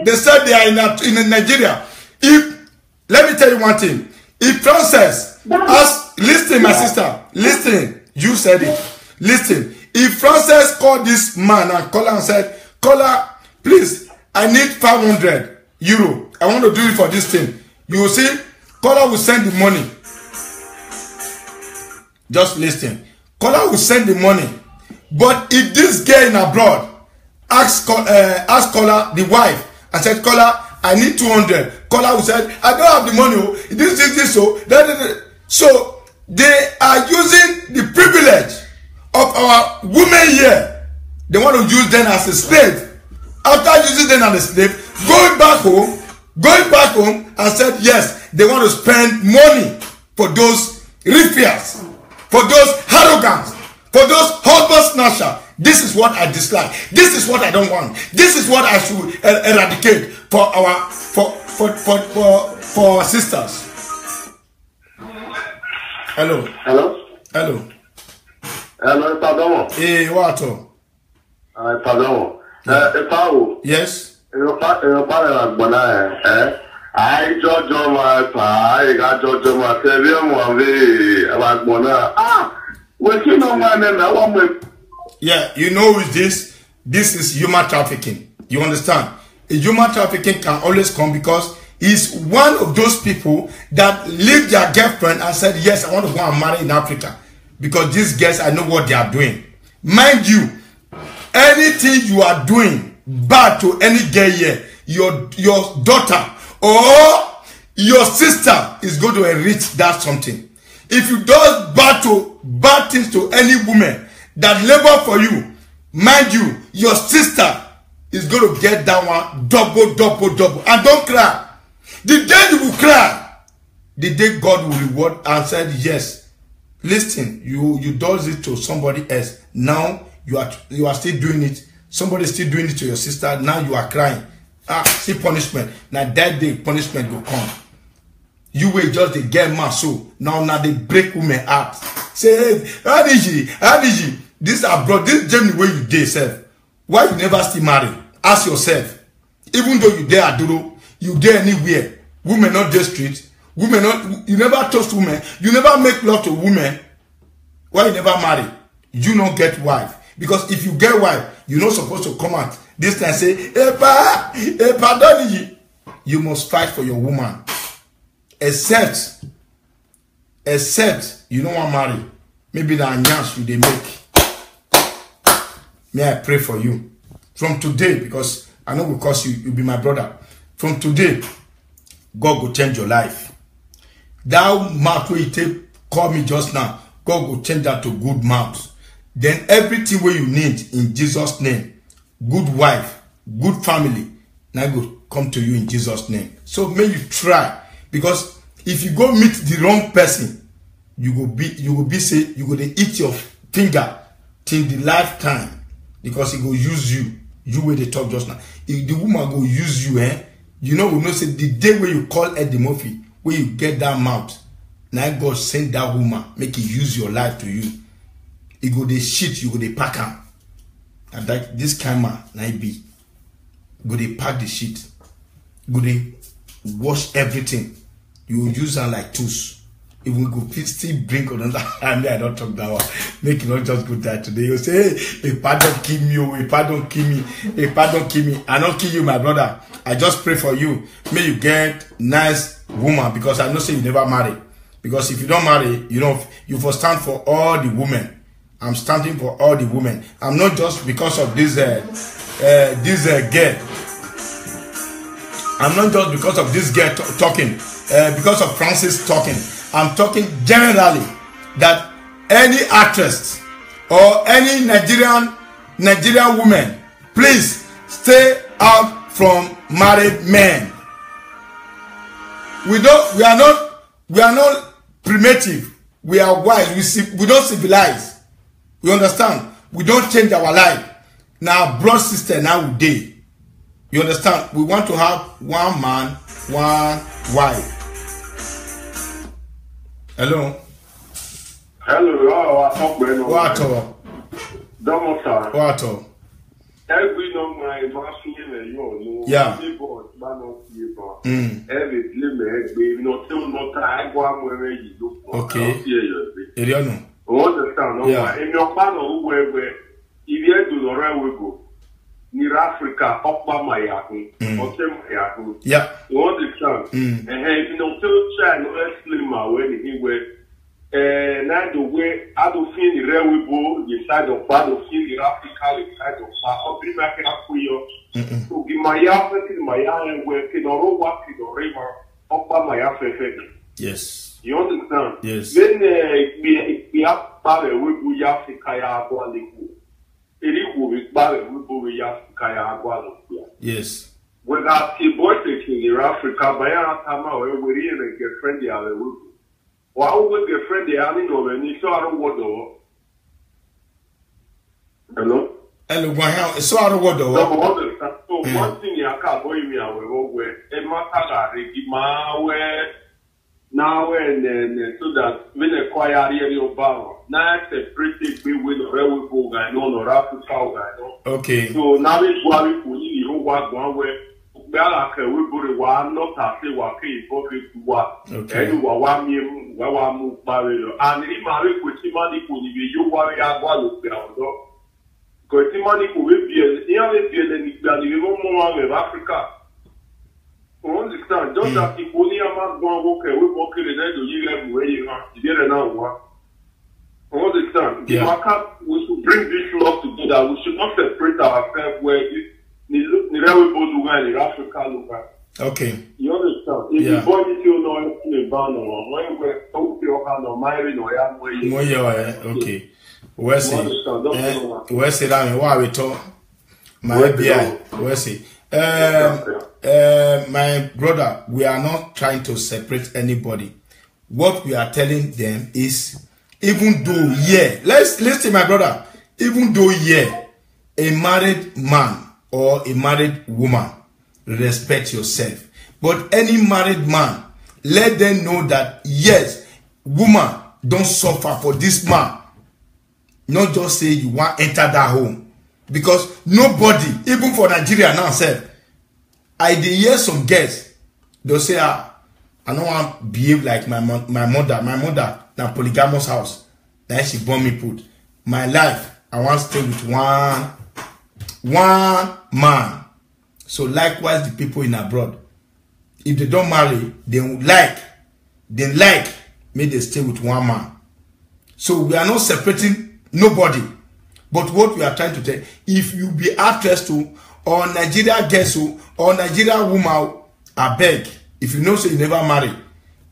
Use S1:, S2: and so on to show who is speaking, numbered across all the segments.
S1: They said they are in Nigeria. Let me tell you one thing. If Frances listen, my sister, listen, you said it. Listen, if Frances called this man and called and said, "Caller, please, I need 500 euro. I want to do it for this thing." You will see, caller will send the money. Just listen. Caller will send the money. But if this girl in abroad ask caller, the wife, and said, "Caller, I need 200. Caller will say, "I don't have the money. This, so." So they are using the privilege of our women here. They want to use them as a slave. After using them as a slave, going back home and said, yes, they want to spend money for those ruffians, for those arrogants, for those husband snatchers. This is what I dislike. This is what I don't want. This is what I should eradicate for our for our sisters. Hello.
S2: Hello, pardon.
S1: Hey, what?
S2: Pardon.
S1: Yes.
S2: I Jojo my pa, I got Jojo my
S1: yeah, you know with this is human trafficking. You understand? A human trafficking can always come because he's one of those people that leave their girlfriend and said, yes, I want to go and marry in Africa. Because these girls, I know what they are doing. Mind you, anything you are doing bad to any girl here, your daughter or your sister is going to enrich that something. If you do bad things to any woman that labor for you, mind you, your sister is going to get that one double. And don't cry. The day you will cry, the day God will reward and said, yes, listen, you does it to somebody else. Now you are still doing it. Somebody is still doing it to your sister. Now you are crying. See punishment. Now that day punishment will come. You will just the get mad so now they break women heart. Say, hey, how did you? This abroad, this journey where you dare self. Why you never still marry? Ask yourself. Even though you dare Aduro, you dare anywhere. Women not the street. Women not. You never trust women. You never make love to women. Why you never marry? You not get wife. Because if you get wife, you're not supposed to come out this time say, hey, pardon. You must fight for your woman. Except you don't want to marry. Maybe the anyans you they make. May I pray for you. From today, because I know because you'll be my brother. From today, God will change your life. That mouth where you call me just now, God will change that to good mouth. Then everything where you need in Jesus' name, good wife, good family, now go come to you in Jesus' name. So may you try, because if you go meet the wrong person, you will be to eat your finger till the lifetime, because he go use you where they talk just now. If the woman go use you, you know, we know say the day where you call Eddie Murphy, where you get that mouth, now God send that woman, make it use your life to you. You go they shit, you go they pack him. And that this kind man, now be. Go they pack the shit. Go they wash everything. You will use her like tools. If we go still bring another hand, I don't talk that one. Make it not just go die today. You say, hey, if I don't kill me, if I don't kill me, if I don't kill me, I don't kill you, my brother. I just pray for you. May you get nice woman, because I know say you never marry. Because if you don't marry, you for stand for all the women. I'm standing for all the women. I'm not just because of this girl. I'm not just because of this girl talking. Because of Francis talking. I'm talking generally that any actress or any Nigerian woman, please stay out from married men. We are not primitive. We are wise. We don't civilize. You understand? We don't change our life. Now, broad sister, now we day. You understand? We want to have one man, one wife. Hello.
S2: Hello.
S1: What?
S2: What? every number I machine and you know,
S1: yeah.
S2: People, every limit, baby, no, still not I go on where you look.
S1: Okay.
S2: Yeah. Understand? Yeah. In your panel, where if you do the right we go. Near Africa, up by my yaku, or them yaku.
S1: Yeah.
S2: You understand? And you know, still try no explain my way he went. Now the way I don't feel the railway boat, the side of I don't feel the Africa, the side of I'll be back for you. So give my yaku in my yard working or walking the river up by my yaku.
S1: Yes.
S2: You understand?
S1: Yes.
S2: Then we have power with Africa,
S1: yes.
S2: When I see boys in Africa, by our time, we're really get friendly. While we get friendly, I know when you saw a word. Hello?
S1: Hello, so I don't want to.
S2: So, one thing I can't go in here, a matter my way. Now and so that when a choir area of power, now it's a pretty big with a railway boat guy, no, Africa guy.
S1: Okay.
S2: So now it's why we put you know what one way. Well, we put it one, not a say what came for it to what.
S1: Okay.
S2: And one year, one move barrier. And if I with money, you worry about the because money could be a little more of Africa. Understand? Just that if only a man go and walk away, in the you have where you are. You didn't know what. Understand?
S1: Yeah.
S2: We should bring this love together. We should not separate ourselves where in Africa.
S1: Okay.
S2: You understand? If you boy is you know in ban or when we're talking your hand or marrying or young way.
S1: Okay. Where's it? Where's it? I mean, why we talk? My BI. Where's it? My brother, we are not trying to separate anybody. What we are telling them is, even though, let's listen, my brother, even though, a married man or a married woman, respect yourself. But any married man, let them know that, yes, woman, don't suffer for this man. Not just say you want to enter that home. Because nobody, even for Nigeria now, said, I did hear some girls, they'll say, I don't want to behave like my mother. My mother, na polygamous house. Then she born me put. My life, I want to stay with one man. So likewise, the people in abroad, if they don't marry, they like, may they stay with one man. So we are not separating nobody. But what we are trying to tell, if you be actress to, or Nigeria girls or Nigeria woman, I beg, if you know so you never marry,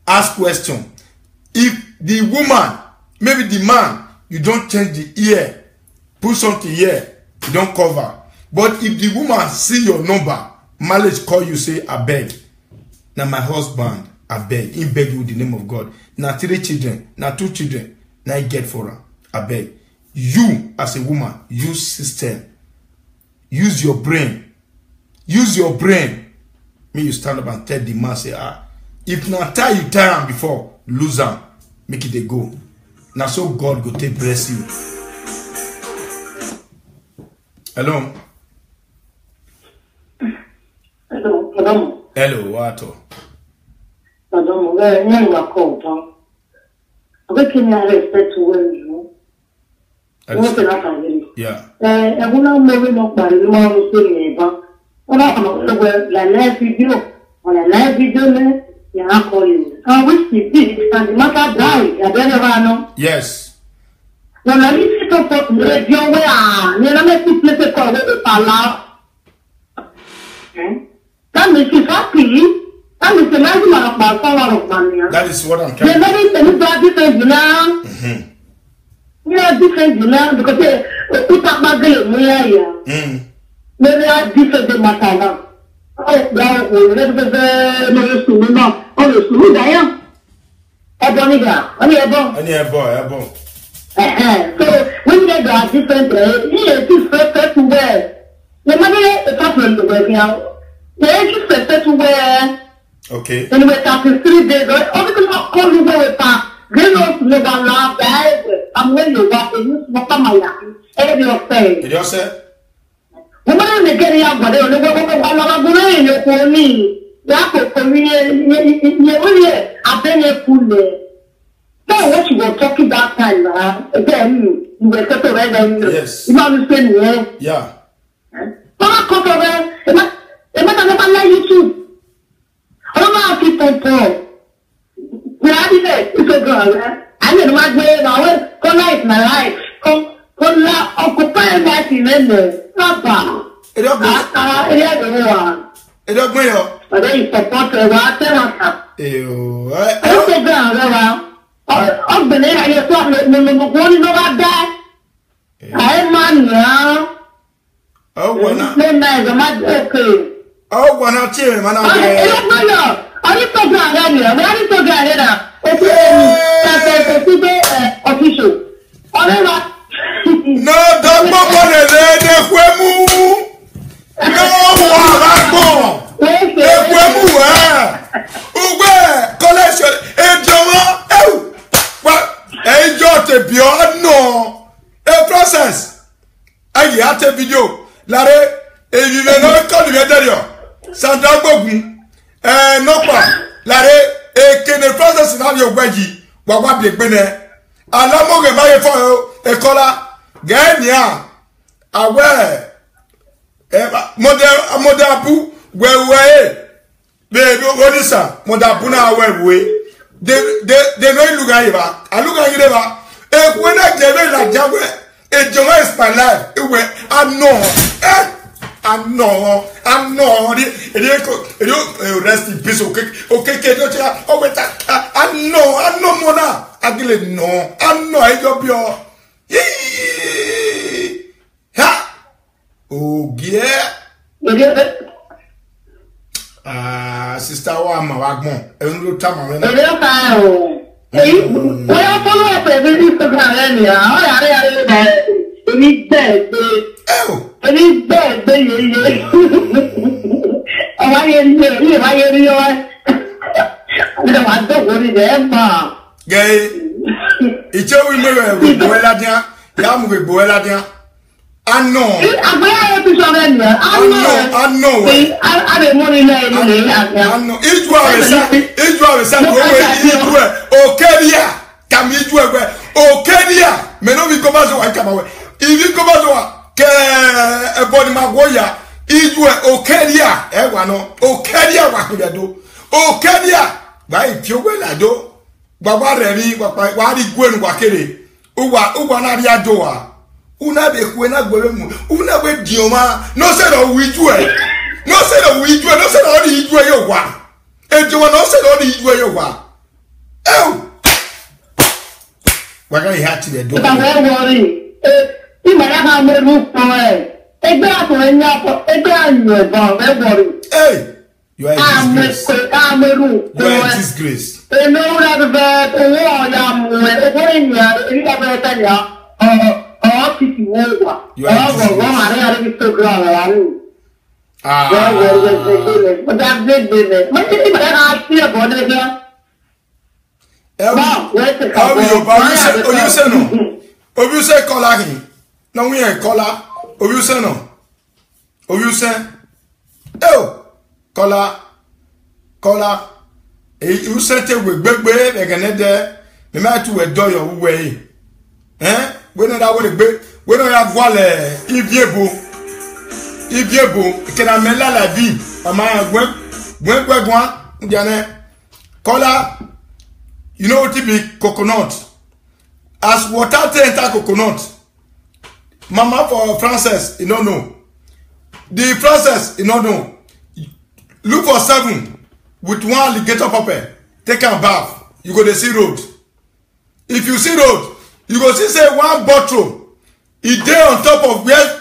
S1: ask question. If the woman, maybe the man, you don't change the ear, put something here, you don't cover. But if the woman see your number, marriage call you, say, I beg. Now my husband, I beg. He beg you with the name of God. Now 3 children, now 2 children, now you get for her. I beg. You, as a woman, use system. Use your brain. Use your brain. May you stand up and tell the man, say, if not tie you tie him before, lose him. Make it a go. Now so God go take bless you. Hello?
S3: Hello.
S1: Hello, what?
S3: Madam, where you are called, I can respect to you.
S1: Yeah.
S3: I will not marry no by the more thing, when I come up with the live video, on a live video, you are calling. I wish you did, and the matter died. I don't know.
S1: Yes.
S3: When I listen to the radio, where I never met this little call with the pala. That makes you happy. That is the nice of my power of money.
S1: That is what I'm trying
S3: to say. Different now. We are different now because they put up my girl. Maybe I different than my time. Oh, now we let the school now. Oh, the school there. Eboniga.
S1: Ebo.
S3: So when they are different, here is first to wear. The money is different to wear now. They just first to wear.
S1: Okay.
S3: And we talk 3 days. Oh, because I call you with that. They don't live on love. I'm when you walk in, you smoke on my lap. And you're saying.
S1: Did you say?
S3: mo máa ń gẹ́rẹ́ ya gbọ́dọ̀ olóògbé ọlọ́gbọ́n yẹn ló kọ́ ní lákòókò yẹ ó yẹ abẹ́yẹ kulẹ̀. That's what you were talking that time, again, you were talking about
S1: yes.
S3: You understand me?
S1: Yeah.
S3: Mama come over, never like YouTube. I don't know how people we are in it, it's a girl, I mean, my way, come life, my life, come occupy that in there. Papa.
S1: It don't go.
S3: But then you support the water.
S1: Ew.
S3: It's a girl, ọgbẹ̀lẹ̀ ayé tó lọ́gbọ̀n ní lọ́wọ́ dá ayé máa nìyàn lẹ́nà ẹ̀gbẹ̀ máa dé òkè
S1: ọgbọ̀n náà tí èèyàn máa náà bẹ̀rẹ̀
S3: ẹlọ́gbọ̀nyọ̀ ọdítọ́gbọ̀ ààrẹ nìyàn wọ́n ọdítọ́gbọ̀ ààrẹ náà ètò ẹ̀mí tàbí sí pé ọ̀fíṣò ọ̀rẹ́wà.
S1: náà dọ́gbọ́gbọ́ lè lè ẹ̀kú ẹ̀mú yóò wọ àbágbọ̀n ẹ̀kú ẹ̀mú ẹ̀ ùgbẹ́ kọ́lẹ́ṣọ̀ ẹ̀jọ̀ wọn ẹ̀wù. Enjoy the beyond no a process. Ayi ate video. Lare evive no call you there. Santa Bogun nopa. Lare kene process na yo gbaji. Wa bi gbene. Alamo ge ma ye fo e kola. Genia. Awe model bu wewe. Be odisa model bu na wewe. They no look at you. I look at you. When I tell you that Jabwe, it is my life. I know. Rest in peace. Okay. I know, Mona. I didn't know. I know. I job your. Ha. Oh, yeah. Sister Wama Wagmon, and look time.
S3: Well, follow up every Instagram, and it's dead.
S1: Oh,
S3: and it's dead, baby. Oh, I hear you. I don't worry there, ma.
S1: Gay, it's a woman with Boeladia, Yam with Boeladia. I know.
S3: I
S1: know.
S3: I money
S1: I know. Israel is Okeria. Come Israel. Okeria. Me no we come as one come away. If you come as one, ke body magoya. Israel Okeria. Wano. Okeria wa kudo. Okeria. Ba ifiowe la do. Baba remi wa ri gwenu wa kere. Uwa na ri adoa. Una be kwena gwemu una be dioma no say no we do it no say no we do it no say no the do yo wa e dioma no say no the do yo wa oh we gonna have to do
S3: it worry imara ha me ru po egbe ato enya po egbe anyo ba we worry
S1: hey you are disgrace
S3: e no na be owo ya mu e ko nya e ga be ta ya you are
S1: when I want to when I have voile, Iviebo, can I mela la vie? Am I when Kola, you know what to be coconut. As water enter coconut. Mama for Frances, you don't know. The Frances, you don't know. Look for 7 with 1 alligator pepper. Take a bath. You go to see road. If you see road, you go see say 1 bottle. It dey on top of where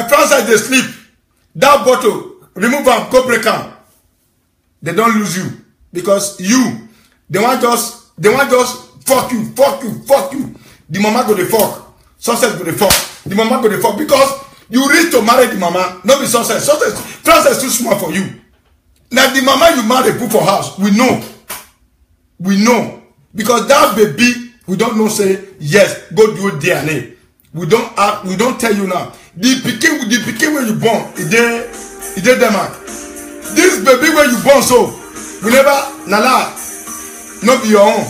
S1: Francis they sleep. That bottle, remove am, go break am. They don't lose you because they want just fuck you. The mama go the fuck, success go the fuck. The mama go the fuck because you reach to marry the mama, not be success. Francis too small for you. Now the mama you marry put for house, we know because that baby. We don't know say yes, go do DNA. We don't tell you now. The pikin when you born, it Denmark. This baby when you born so, we never lie, not be your own.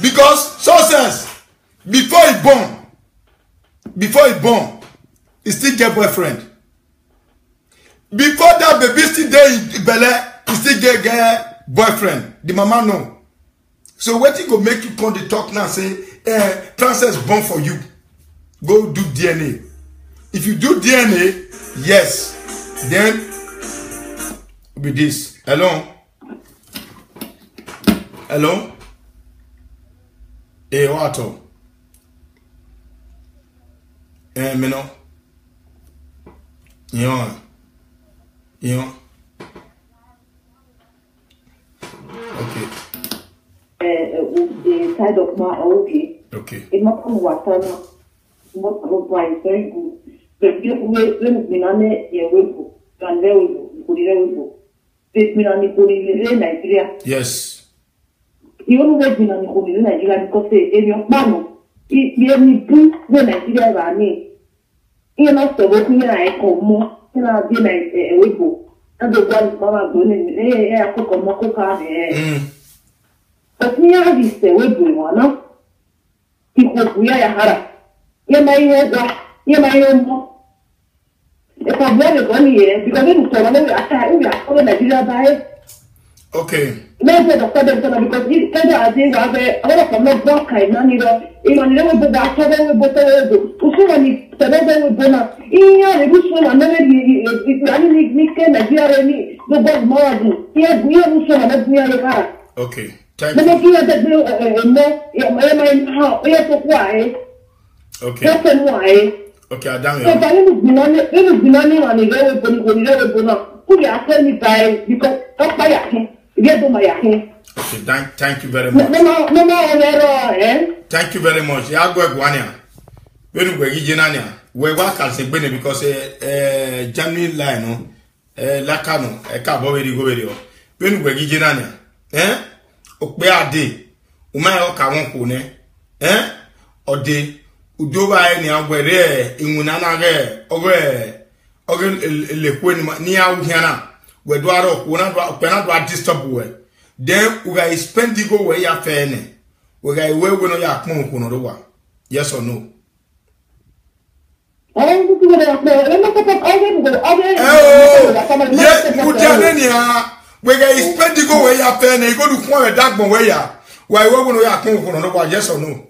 S1: Because success, before he born, he still get boyfriend. Before that baby still there in Bele, he still get boyfriend. The mama know. So what go make you come to talk now say, Princess born for you. Go do DNA. If you do DNA, yes, then with this. Hello? Hello? Hey, what? Me no. Yeah. Okay.
S3: The side of my okay.
S1: Okay.
S3: It not come water now. What no very good. But you when minane yewepo, can lewepo, kulilewepo. This minane kulile Nigeria.
S1: Yes.
S3: You don't get minane kulile Nigeria because if your man, you need to Nigeria rani. You know so what me I come more. You know be like yewepo. And the one mama going I cook on mokoka. But me I this yewepo wana. Ikukuya ya hara. Yema yo if I wear the money here, because we don't know we are calling Nigeria by.
S1: Okay.
S3: Maybe the father because he said that they were all from the block kind of even never the doctor we both so many seven we bona in your revolution and never if any Nigeria ni the boss more here we are so much near the car.
S1: Okay. Thank you. Okay. Okay, Adam.
S3: So that is belonging on the very who are telling me by because of my
S1: okay, thank you very much. Thank you very much. Ya go Guania. When we Ginania, we work as a benefit because Germany line no Lacano, a cabo very go video. When we Ginania, Okbe ade, Umay Okawon Ode. Udoba ni agwere imunana ge oge lekweni ni awuhiana we do aro kuna do pena do disturb we then we ga spend go we ya fene we ga we no ya pon kuno do wa yes or no we ga spend go we ya fene go do kwa we dagbon we ya we no ya pon kuno do wa yes or no.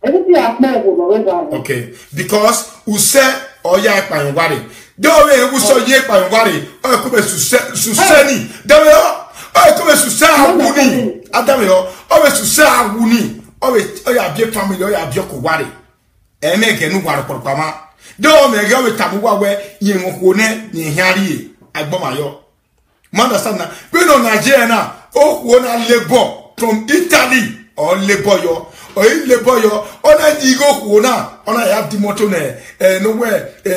S1: Okay, because who say or ya payawari. Don't way who saw ye payawari or come suseni. Don't come susani. Adamio, always susani. Always or ya be family or ya joko wari. Make a new water for Pama. Don't make your tabuwa where ye won't ni harry. I bomb Mother Sana, we don't Nigeria. Oh, one labor from Italy or labor yo. Or in labor yo, ona digo kuna, ona have the motor nowhere a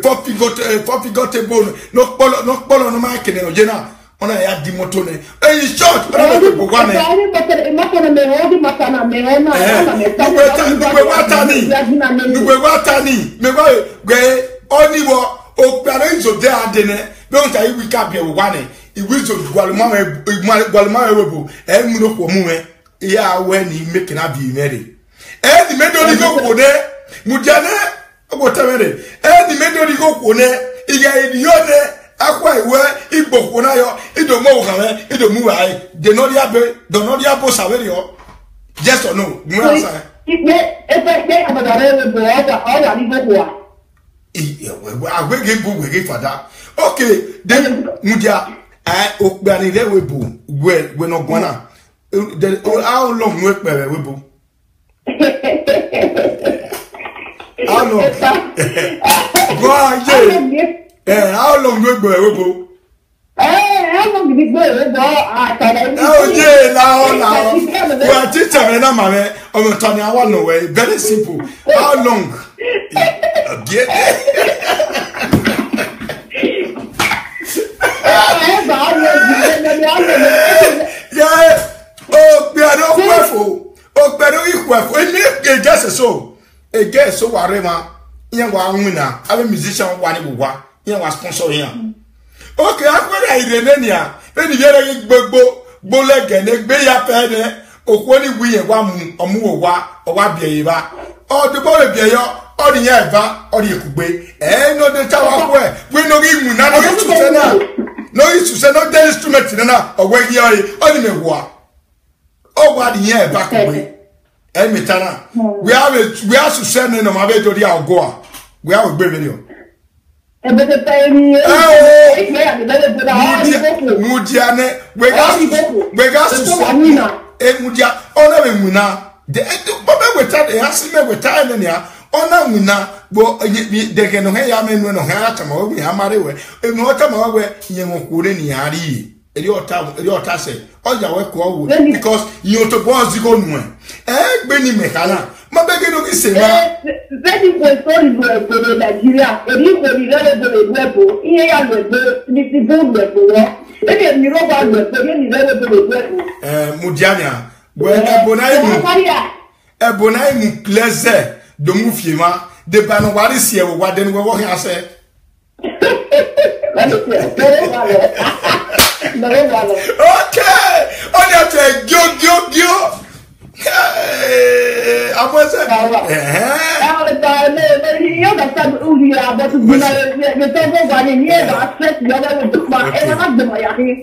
S1: 4 figure bone, no bolo no market no jena, ona have the motor in short, watani, only what o parents of their dinner, don't I we can't be one, it will Gualma Robo, and Muno for Mume. Yeah, when he making up be married. And the medal go for there, Mujane, whatever. And the medal go for there, he got idiot, acquire where he book when I don't know, he don't move. I do not have a Saverio. Yes or no? I will give book for that. Okay, then Muja, I Okbani there will boom. Well, we're not gonna. How long work by Weibo? How long? Go on, yeah. How long work by Weibo?
S3: How long did it go?
S1: Oh, yeah, now. Well, teacher, and I'm a Tony, I want no way. Very simple. How long? Yeah. Oh, we are not careful. Oh, but we careful. A guess so. A guess so. Warema. yen wa nwina abe musician wa ni bugwa yen wa sponsor yen okay akwara irene ni a eni yere gbogbo gbolege ne gbe ya pe ne okwo ni wiye wa mu omu wa o wa bie ba o de bo bie yo o ni yen ba o ri ekugbe no de tawa ko e we no ri mu na no ri tuse na no ri tuse no de instrument na o we yi o ni mewa o wa di yen ba ko we e metana we are to send no ma be to di ago we are gbe video
S3: Ebete tayini
S1: mudiane we gas mudia ona we muna de bobe weta de hasime weta ne ya ona muna bo de ke no he ya menu no he atama we amare we emu otama we yenwokure ni ari eri ota se oja we ko wo because you to go zigo nu gbe ni mekana ma be ge no ki se ma
S3: very good story for Nigeria eri ko ri re bo iye ya lo ni ti bo wo e ni ro ba lo so ni re bo
S1: mudiania we ebonai mu kleze do mu fiema de ba no wari sie wo wa de no wo he ase okay on your go abose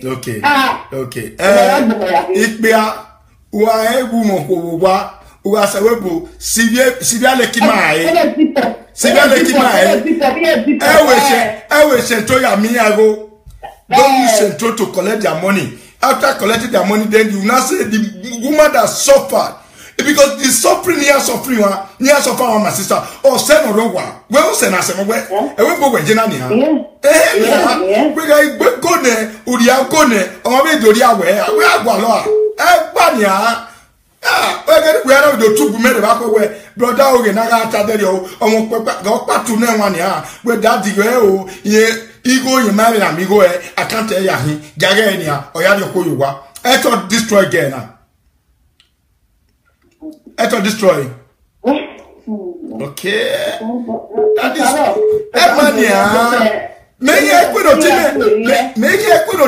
S1: okay ikpia wa ebu mo ko wa wa sawebo sibia lekimae ewe sento ya miago don't use sento to collect their money. After collecting their money, then you now say the woman that suffered. Because the suffering near suffering my sister. Or send or rowa. Well, send us somewhere. And we go with Jenania. We go there, Udia Gone, or maybe Doria where we are Guala. Banya. We are not the two women back away. Brother, Naga Taderio, or Patu Nemania, where that the ye. Ego you marry amigo I can't tell ya he jagenia or ya ko you wa eto destroy again now eto destroy okay that is emania me ye kwero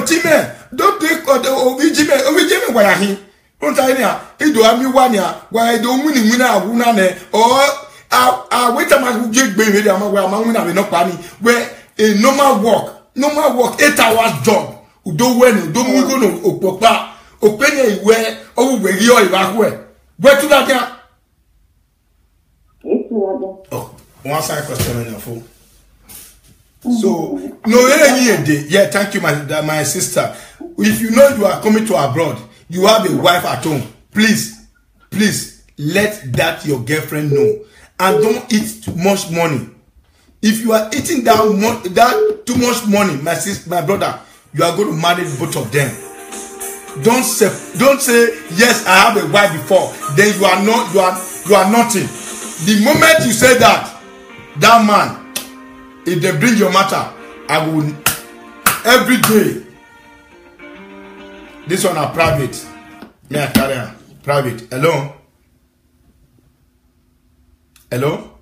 S1: time don't take the ovijime wa ya he don't tell ya ido ami wa nia wa ido muni awuna ne or wait a man get gbe me am wa ma wina be no pa ni where a normal work 8 hours job udo when do mu go no opopa openya iwe owu we ri o iba ko e where to that ya oh one side question on your phone so no yeah thank you my sister if you know you are coming to abroad you have a wife at home please let that your girlfriend know and don't eat too much money. If you are eating that too much money, my sister, my brother, you are going to marry both of them. Don't say yes, I have a wife before. Then you are nothing. The moment you say that man, if they bring your matter, I will every day. This one are private. Me I carry on private. Hello. Eye.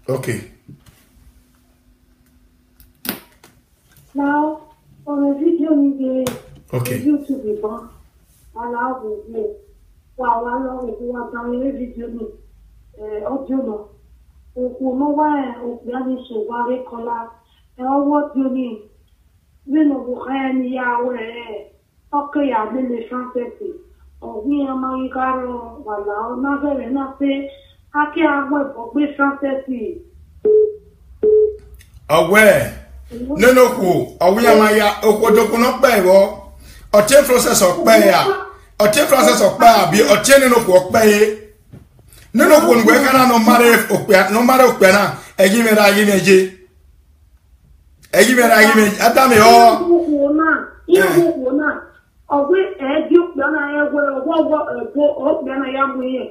S1: Okay.
S3: Now, on a video
S1: okay.
S3: YouTube video, allow me. Wow, I know if you want to video audio no. No why Obiani so very color. And what you mean? We no go any yawe. Okay, I did the fantasy. Oh, we are my caro. Well, now, very nothing. I can't wait for this fantasy.
S1: Aware. No, who? Are we my Okodoku not pay? Or 10 process of pay. Or 10 process of pay. Be or 10 no work pay. No, when we can no matter Okana. I give it, I give it. Adame
S3: ọgbẹ ẹdí ọgbẹna ẹwẹ ọwọ ẹbọ ọgbẹna ya mú yẹ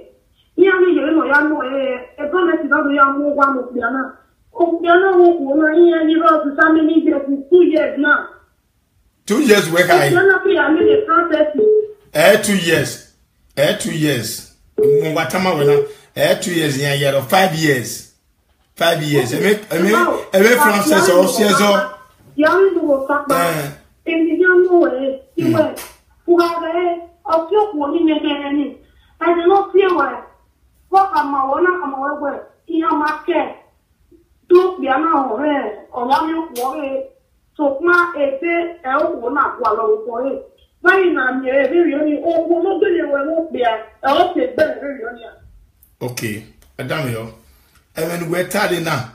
S3: ní àmì ìyẹrẹ náà ya mú ẹgbẹ mẹsì náà ya mú wà mú ọgbẹna wọn kò náà yíyan ní rọọsì sámi ní ìjẹ fún 2 years náà
S1: 2 years work I. 2 years. 2 years. Mwatama wena. 2 years in a year of 5 years. 5 years. Eme Francis or Cesar.
S3: Young to talk about in the young way. You went. Who have a few walking again. I do not feel well. What am I on my way? In a market. Two piano or one way. So, my a day, I will not wallow for it. Why not? Very old woman, won't be a okay, very okay, Adamio. And when we're tired now,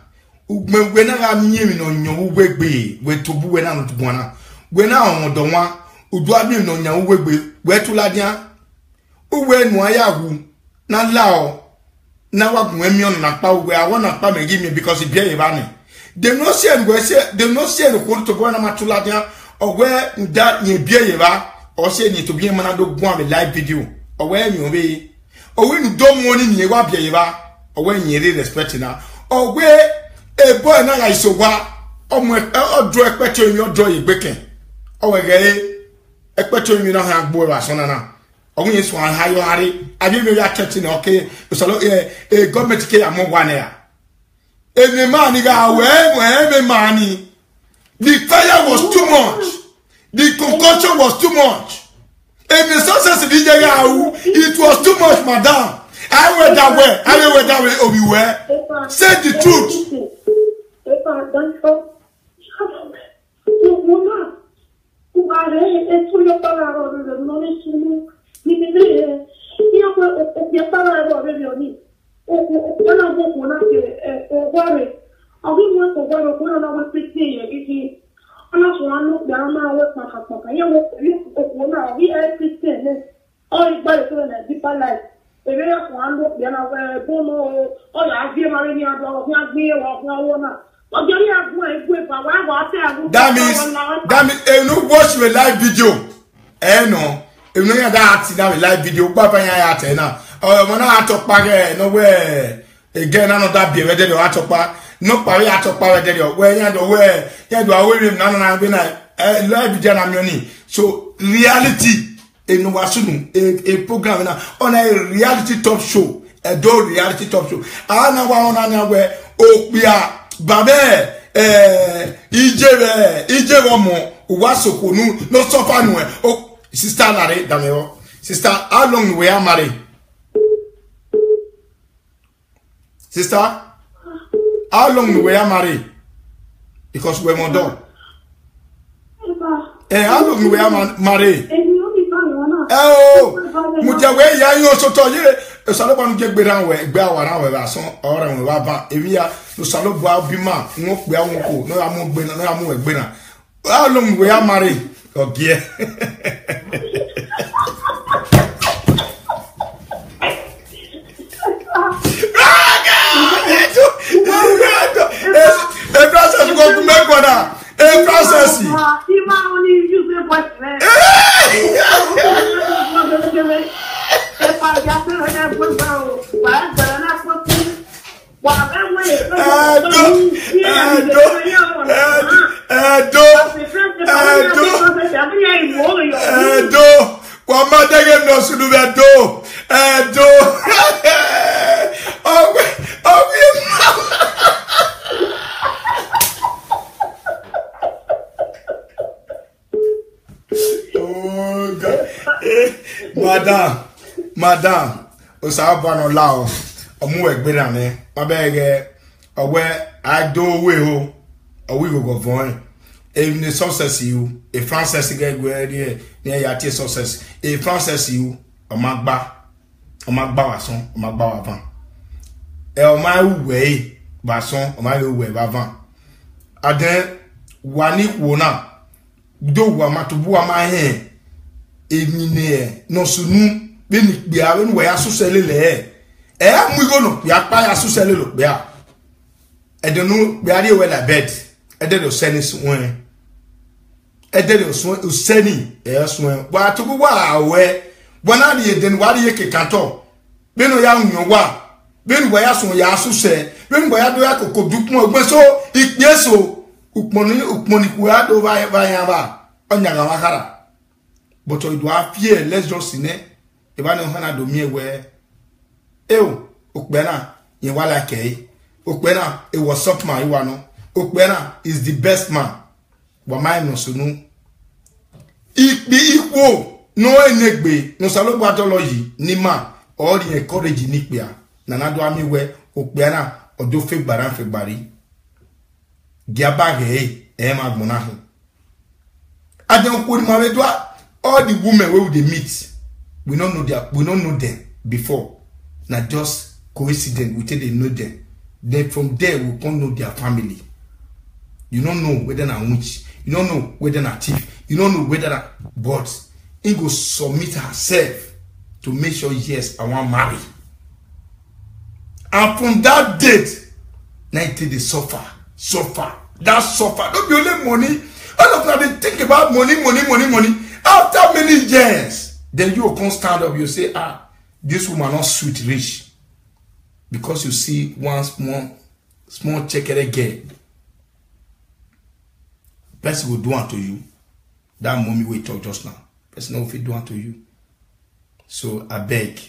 S3: when I'm near on your way, where to boo and to Buana. When now on the one who do I mean on your way, where to Ladia? Who when Wayahu, not lao. Now I'm going on where I want to come and give me because it's very funny. They no say the quote to Buana Matuladia or where that ye be or say need to be a man do go live video or where you be or when you don't want in your or when you really respect now or where a boy now I so what or draw a picture in your joy breaking or a picture you don't have boy or son. Only is one high Harry. I didn't know catching okay. So a government care more 1 year. Every money got wherever money. The fire was too much. The concoction was too much. And the success of it was too much, madam. I went that way. I went that way everywhere. Say the truth. That means no watch your live video. No. If you that now live video, Papa ya now. Oh, when I talk back no way. Again, another be ready to talk back. No pari talk back ready. Where you do where you do away na be na live video na money. So reality in wasunu a program na on a reality talk show. A do reality talk show. Ana wa na where opia babe ijebe mo wasokonu no suffer no. Oh, Sister Larry, Damio. Sister, how long we are married? Sister, how long we are married? Because we're more done. How long we are married? Oh, Mutawe, ya yo so to ye. E salo ba nje gbe ran we gbe awara we ba son ora we wa ba evia no salo bo bima no pe awon ko no amu gbe no amu gbe na. How long we are married? Okay. A process go to make one. A process. Madam, Osabano Lao, a more egberane, my bag, aware I do we go for even the success you, a Francis get where near your success, a Francis you, a Magba son, a Magba van. My way, Basson, my way, Bavan. Aden, Wani Wona, do Wamatubu my hand. Emine no sunu beni bia we no ya sosele le mu go no ya pa ya sosele lo bia e de no bia de we la bed e de do seni sun e de do sun useni e sun wa to wa we bona de de wa de ke kanto beno ya nwo wa benu wa ya sun ya sosele benu wa ya do ya kokodukun ogbe so ipe so uponi ku ya do ba ya ba
S1: onyaga wakara. But you do appear, let's just in it. If I know how to me where ew, Ukbena, in Walake, Ukbena, it was up man, you know. Ukbena is the best man. But mine no so no. It be equal, no enegbe, no salo batology, ni ma, all the encourage nikbia. Nanado ami where Ukbena or do fake baran fake bari. Giabage, Emma Monahi. I don't put my way to all the women where they meet, we don't know them before. Not just coincidence, we tell they know them. Then from there we can't know their family. You don't know whether they're witch, you don't know whether they're thief, you don't know whether they're but he go submit herself to make sure yes, I want marry. And from that date, now they suffer. That suffer. Don't be only money. All of them they think about money. After many years, then you can stand up, you say, this woman not sweet rich. Because you see one small checker again. Person will do unto you. That mommy we talk just now. Person will do unto you. So I beg.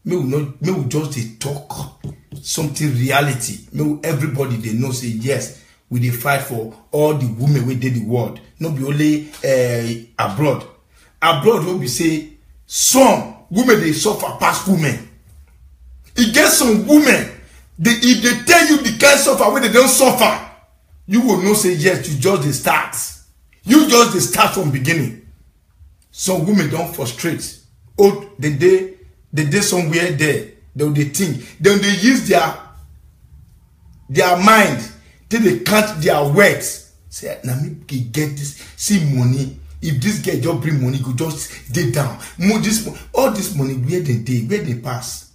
S1: Me will just talk something reality. Me everybody they know say yes. We dey fight for all the women we did the world. Not be only abroad. Abroad will be say some women they suffer past women. It gets some women. If they tell you the kind of suffer when they don't suffer, you will not say yes. You just the start. You just the start from beginning. Some women don't frustrate. Oh, the day somewhere there. They think. Then they use their mind. Till they count their words. Say, now me get this. See money. If this girl just bring money, go just dey down. All this money, where they pass.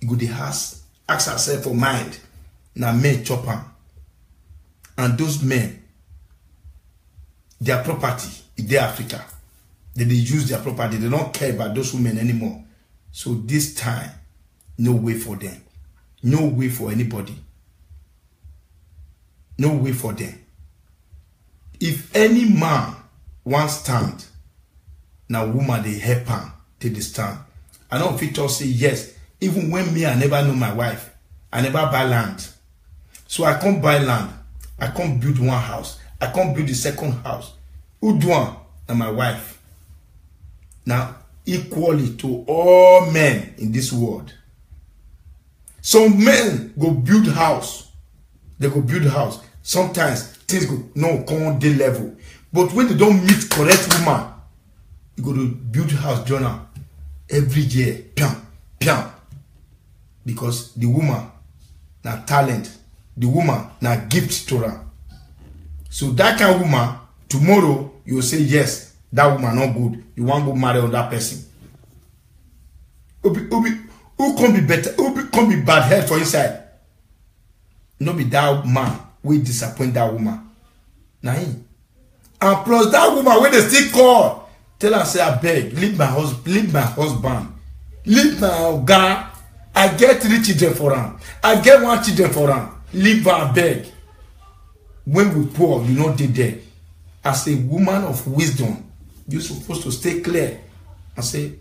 S1: You go the house. Ask herself for mind. Now men chop am. And those men, their property in their Africa. They use their property. They don't care about those women anymore. So this time, no way for them. No way for anybody. No way for them. If any man wants stand, now woman they help him till they stand. I don't fit to say yes. Even when me I never know my wife, I never buy land. So I can't buy land. I can't build one house. I can't build the second house. Who do one? And my wife. Now equally to all men in this world. Some men go build house. They go build house. Sometimes things go no come on day level. But when they don't meet correct woman, you go to build house journal every year. Piam. Because the woman na talent. The woman na gift to her. So that kind of woman, tomorrow you will say yes, that woman not good. You want to go marry on that person. Who can be better? Who can be bad head for inside? Not be that man will disappoint that woman. Nah. And plus that woman when they still call, tell her say I beg, leave my husband, leave my guy. I get 3 children for her. I get 1 children for her. Leave her beg. When we poor, you know they there. As a woman of wisdom, you're supposed to stay clear and say,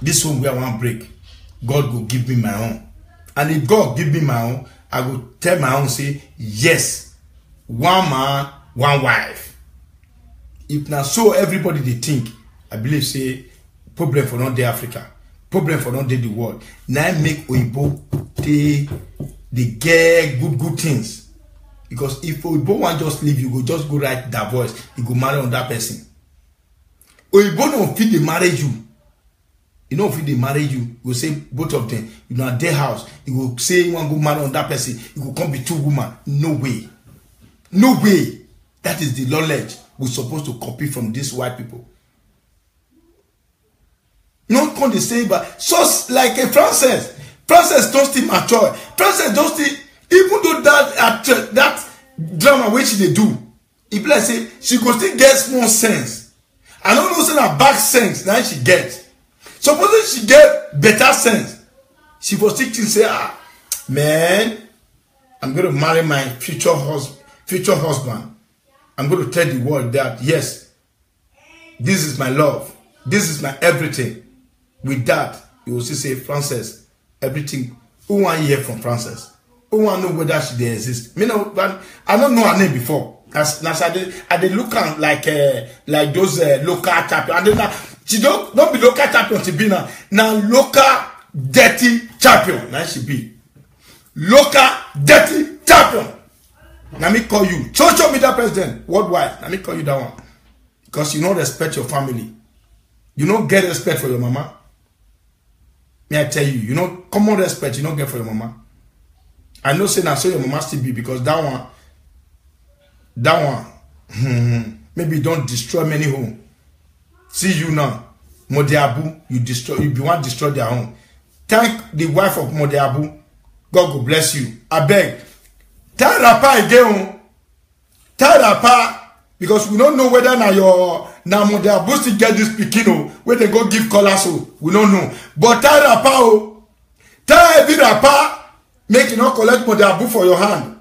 S1: this one where I want break. God will give me my own. And if God give me my own, I will tell my own, say, yes, 1 man, 1 wife. If now so everybody they think, I believe say, problem for not the Africa, problem for not the world. Now make Oyibo they get good things. Because if Oyibo want just leave, you go just go write that voice, you go marry on that person. Oyibo don't fit they marry you. You know if they marry you, you go say both of them, you know at their house, you go say you want to go marry on that person, you go come be 2 women. No way. No way. That is the knowledge we're supposed to copy from these white people. Not come the same, but so like a Frances don't still mature. Frances don't still, even though that drama which they do, if let's say she go still get small sense. I don't know say that back sense now she gets. Supposing she get better sense, she was still say, man, I'm going to marry my future husband. I'm going to tell the world that, yes, this is my love. This is my everything. With that, you will see, say, Frances, everything. Who want to hear from Frances? Who want to know whether she exists? Me know, but I don't know her name before. As I did look at like those local champions. She don't be local champion to be now local dirty champion. Now she be local dirty champion. Now me call you social media president worldwide. Now me call you that one because you don't respect your family. You don't get respect for your mama. May I tell you, you know common respect you don't get for your mama. I know say now so your mama still be because that one maybe don't destroy many homes. See you now, Modiabu, you be want to destroy their home. Thank the wife of Modiabu. God will bless you. I beg. Tell Rapa again. Tell Rapa because we don't know whether now Modiabu still get this pikino where they go give colors. So we don't know. But tell Rapa, tell every Rapa make you not collect Modiabu for your hand.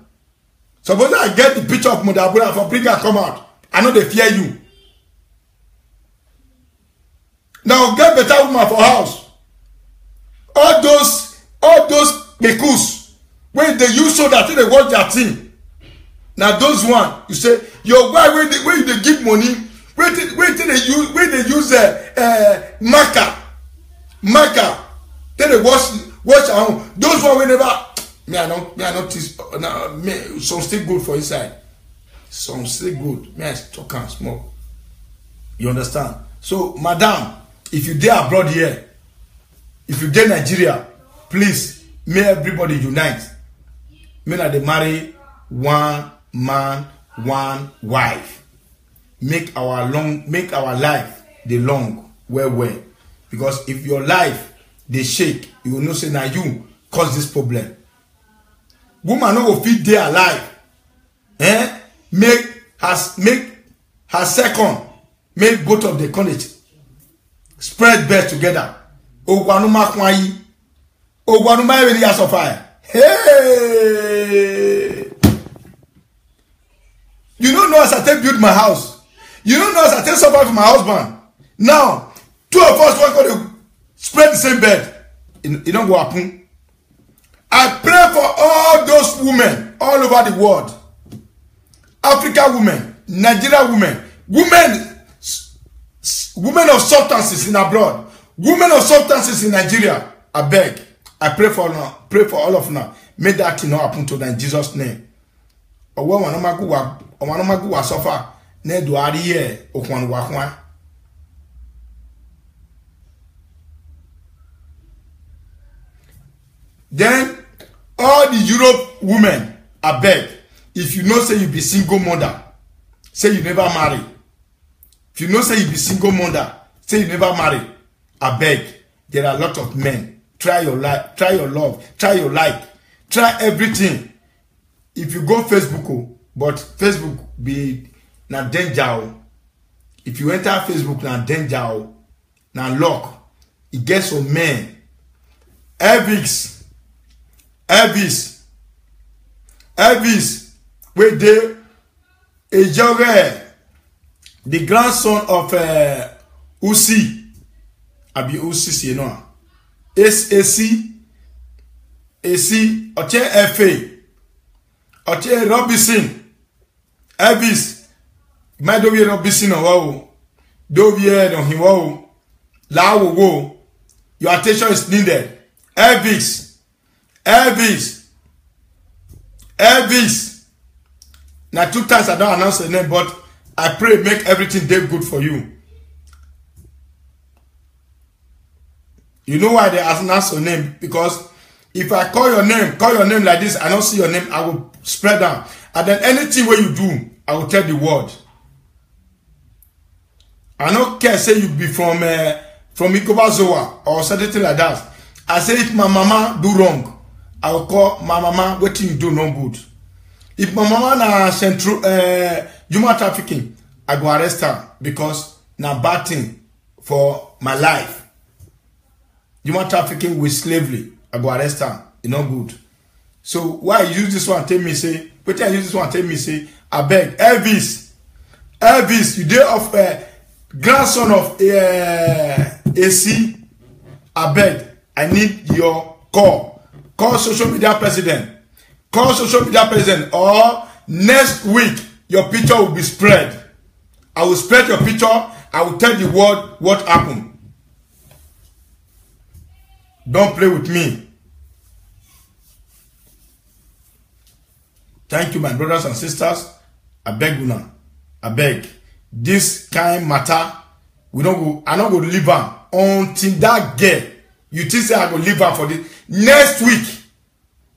S1: Suppose I get the picture of Modiabu and for bring her come out. I know they fear you. Now get better woman for house. All those bekus when they use so that they watch their thing. Now those one you say your wife when they give money when they use marker then they watch at home. Those one whenever me I not some still good for inside. Some still good. Me I talk and small. You understand? So madam, if you dare abroad here, if you dare Nigeria, please may everybody unite. May not they marry one man, one wife. Make our life the long well. Because if your life they shake, you will not say now you cause this problem. Woman no go fit there alive. Make her second, make both of the college. Spread bed together. Ogwanuma kwayi. Ogwanuma really has of fire. Hey! You don't know as I take build my house. You don't know as I take suffer for my husband. Now, two of us want to spread the same bed. It don't go happen. I pray for all those women all over the world. African women, Nigerian women, women of substances in abroad, women of substances in Nigeria. I beg, I pray for all of now. May that thing not happen to them in Jesus' name. Then all the Europe women, I beg, if you know say you be single mother, say you never marry. If you know say you be single mother, say you never marry, I beg, there are a lot of men. Try your life, try your love, try your like, try everything. If you go Facebook, but Facebook be na danger. If you enter Facebook na danger, na lock. It gets some men. Elvis, where they Ejore, the grandson of Usi, Abi Usi, you know, SAC, Oche FA, Oche Robinson, Elvis, my do be Robinson or wow, do be on him wow, la wo, your attention is needed. Elvis. Now 2 times I don't announce the name, but I pray make everything day good for you. You know why they announce your name? Because if I call your name like this, I don't see your name, I will spread down. And then anything where you do, I will tell the world. I don't care say you be from Ikobazoa or something like that. I say if my mama do wrong, I will call my mama, what you do no good. If my mama na central human trafficking, I go arrest her because na bad thing for my life. Human trafficking with slavery, I go arrest her. It's not good. So why you use this one tell me say, I beg, Elvis, Elvis, you dey of grandson of AC. I beg, I need your call. Call social media president. Call social media president, or next week your picture will be spread. I will spread your picture. I will tell the world what happened. Don't play with me. Thank you, my brothers and sisters. I beg you now. I beg. This kind matter, we don't go. I don't go leave her until that girl. You think say I go leave her for this next week?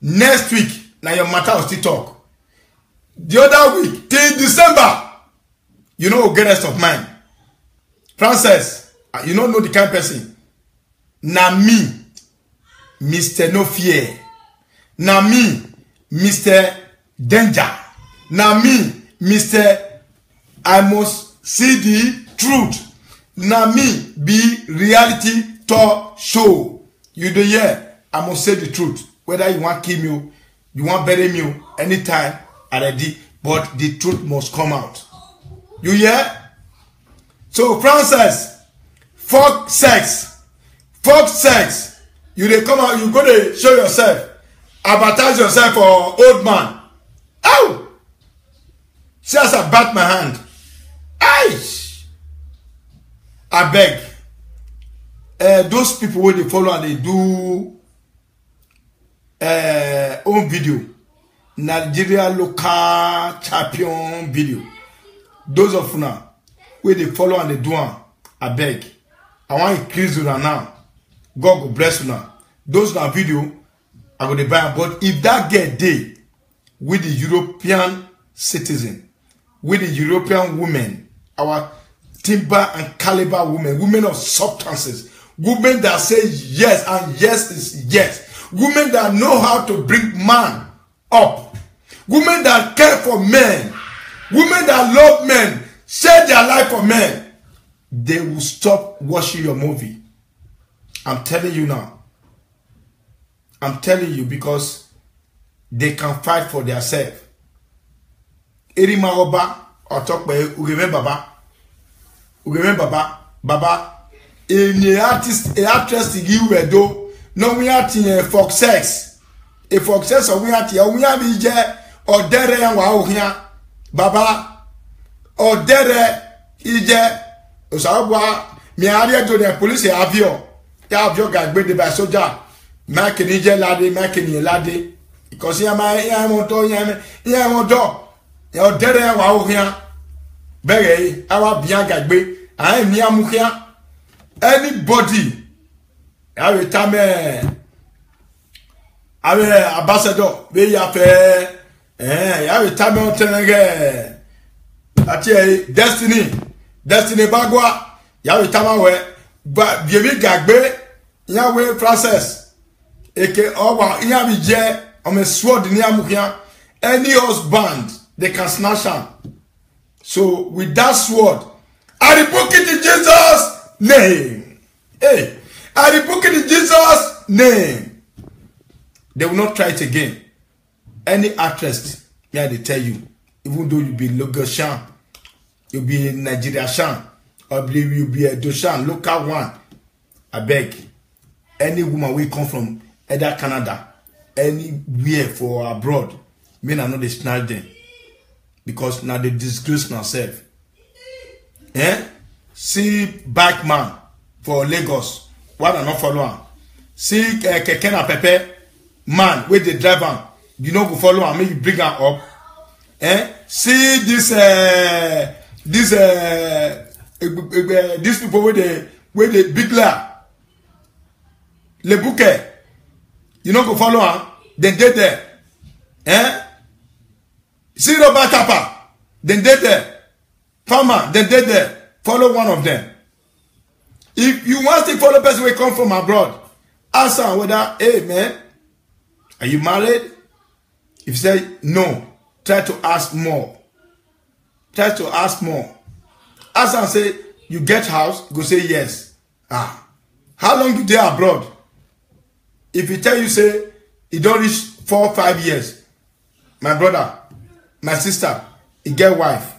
S1: Next week, now your matter will still talk. The other week till December, you know, get rest of mine. Frances, you don't know the kind of person. Na me, Mr. No Fear. Na me, Mr. Danger. Na me, Mr. I must see the truth. Na me be reality talk show. You do hear? I must say the truth. Whether you want kill me, you want bury me, anytime I ready. But the truth must come out. You hear? So Frances, fuck sex. Fuck sex. You dey come out, you go to show yourself. Advertise yourself for old man. Ow! See as I bat my hand. Aish! I beg. Those people wey dey follow and they do own video. Nigeria local champion video. Those of una where they follow and they do one, I beg. I want to increase una now. God will bless una. Those na video, I go to buy. But if that get day with the European citizen, with the European women, our timber and caliber women, women of substances, women that say yes and yes is yes, women that know how to bring man up, women that care for men, women that love men, share their life for men, they will stop watching your movie. I'm telling you now. I'm telling you because they can fight for themselves. Erima Oba, or talk by Ugeme Baba. Ugeme Baba, Baba, a artist, a actress in you do no we are in a fox sex. A fox sex or we are here or dere and wow here. Baba or dere ije Osawa mi area to the police avio. Ya avio gagbe de by soldier. Make ni je lade, make ni lade. Because ya moto ya moto. Ya dere and wow here. Bere awa bian gagbe. I ni amu here. Anybody. I will tell me. I will ambassador. We have I will tell me on tenenge. Ati Destiny Bagua. Ya will tell me where. But Biemi Gagbe. Ya we Frances. Eke owa. Ya we je. On a sword ni amukia. Any husband they can snatch him. So with that sword, I rebuke it in Jesus' name. Hey. I rebuke it in Jesus' name. They will not try it again. Any actress, yeah, they tell you, even though you be Lagosian, you be Nigeria Shan, or believe you be a Doshan, local one. I beg, any woman will come from either Canada, anywhere for abroad, men are not they snatch them. Because now they disgrace themselves. See bike man for Lagos. Why not follow him? See Keke na Pepe man where they drive him. You know go follow him, maybe bring him up. See this these people where they big la Le Bouquet. You know go follow him. Then they there. See Robert Tapa. Then they there. Farmer. Then they there. Follow one of them. If you want to follow person who come from abroad, ask her whether, hey man, are you married? If you say no, try to ask more. Try to ask more. Ask her and say, you get house? Go say yes. How long you there abroad? If you tell you say, you don't reach 4 or 5 years, my brother, my sister, he get wife.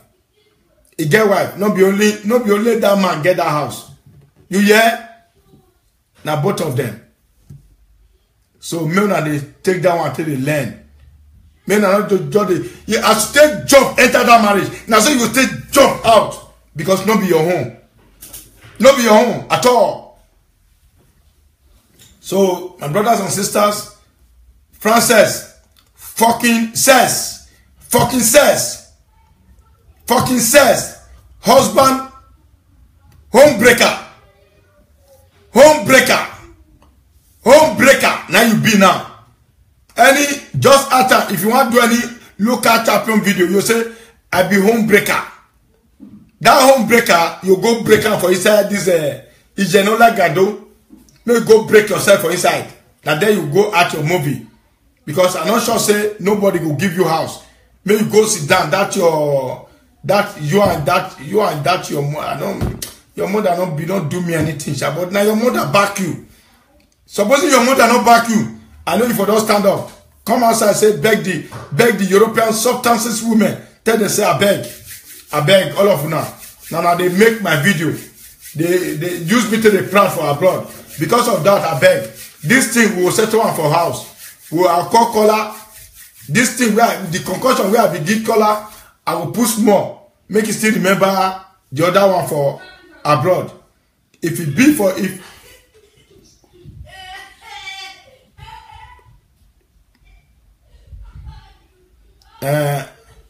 S1: He get wife. Not be only that man get that house. You hear? Now both of them. So men are they take that one till they learn. Men are not just you as take jump enter that marriage. Now so you take jump out because not be your home. Not be your home at all. So my brothers and sisters, Frances fucking says, husband, homebreaker. Now you be now. Any just after, if you want to do any local champion video, you say, I be homebreaker. That homebreaker, you go break out for inside this Igenola Gado. No, you go break yourself for inside. And then you go at your movie. Because I'm not sure say nobody will give you house. Maybe you go sit down. Your mother don't do me anything, but now your mother back you. Supposing your mother not back you, I know if you don't stand up, come outside, say beg the European substances women. Tell them say I beg all of you now. Now they make my video. They use me to the plan for abroad. Because of that, I beg. This thing will settle one for house. We will call color. This thing where the concussion where I be give color, I will push more. Make you still remember the other one for abroad. If it be for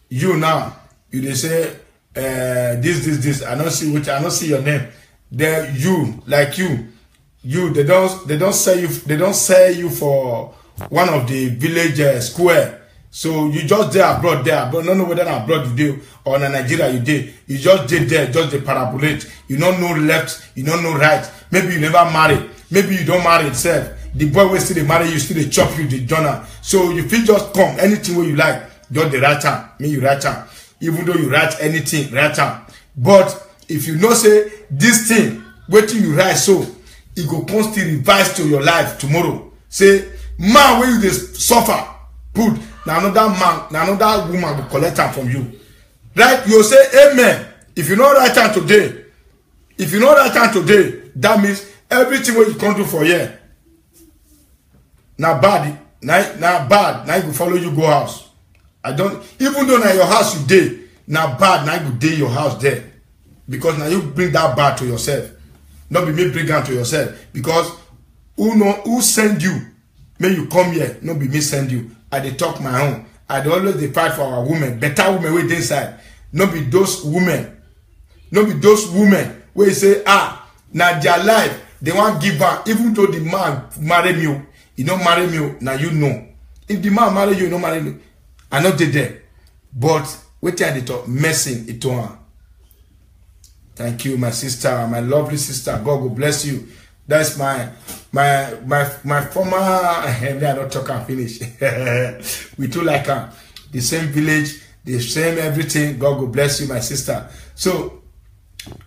S1: you now, you they say this. I don't see your name. There you like you they don't say you for one of the village square. So you just there abroad. Don't know whether abroad you do or in Nigeria you did. You just did there, just the parabolate. You don't know left, you don't know right. Maybe you never married. Maybe you don't marry itself. The boy will still marry you, still they chop you the journal. So you feel just come anything where you like. Just the right time. Me you right time. Even though you write anything, right time. But if you know say this thing, wait till you write so, it go constantly revise to your life tomorrow. Say, man, when you just suffer, put now another man, now another woman will collect time from you. Right? You say amen. If you know right time today, that means everything what you can do for here. Now bad, now you will follow you go house. I don't even though now your house you day, now bad, now you go day your house there. Because now you bring that bad to yourself. Not be me bring that to yourself. Because who send you? May you come here, not be me send you. I dey talk my own. I dey always dey fight for our women, better women wey dey inside. Not be those women. Not be those women where you say, now their life, they want give back. Even though the man marry me, he don't marry me, now you know. If the man marry you, he don't marry me. I not did there. But wait till they talk messing it on. Thank you, my sister, my lovely sister. God will bless you. That's my former. I'm not talking finish. We too like the same village, the same everything. God will bless you, my sister. So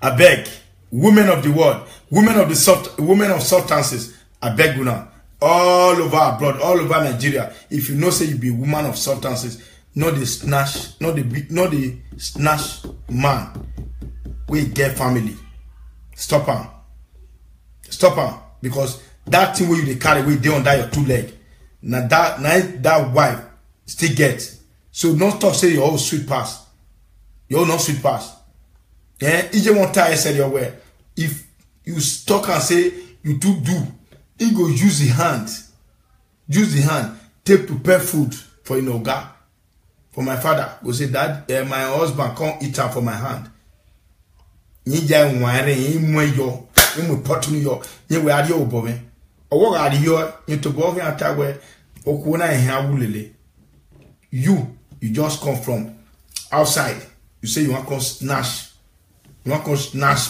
S1: I beg, women of the world, women of substances. I beg you now, all over abroad, all over Nigeria. If you know, say you be woman of substances, not the snatch, not the snatch man. We get family. Stop her. Stop her. Because that thing where you carry, we dey under your two leg. Now that wife still get. So don't talk say your whole sweet pass. Your not sweet pass. Yeah, you just want to say your way. If you talk and say you do, he go use the hand. Use the hand. Take prepare food for Inoga. For my father. Go say that my husband can't eat her for my hand. Nija nware imweyo impotu yo yewe ade obove owo ga ade yo yetobove atagwe okuona ehia wulele you just come from outside. You say you want to snatch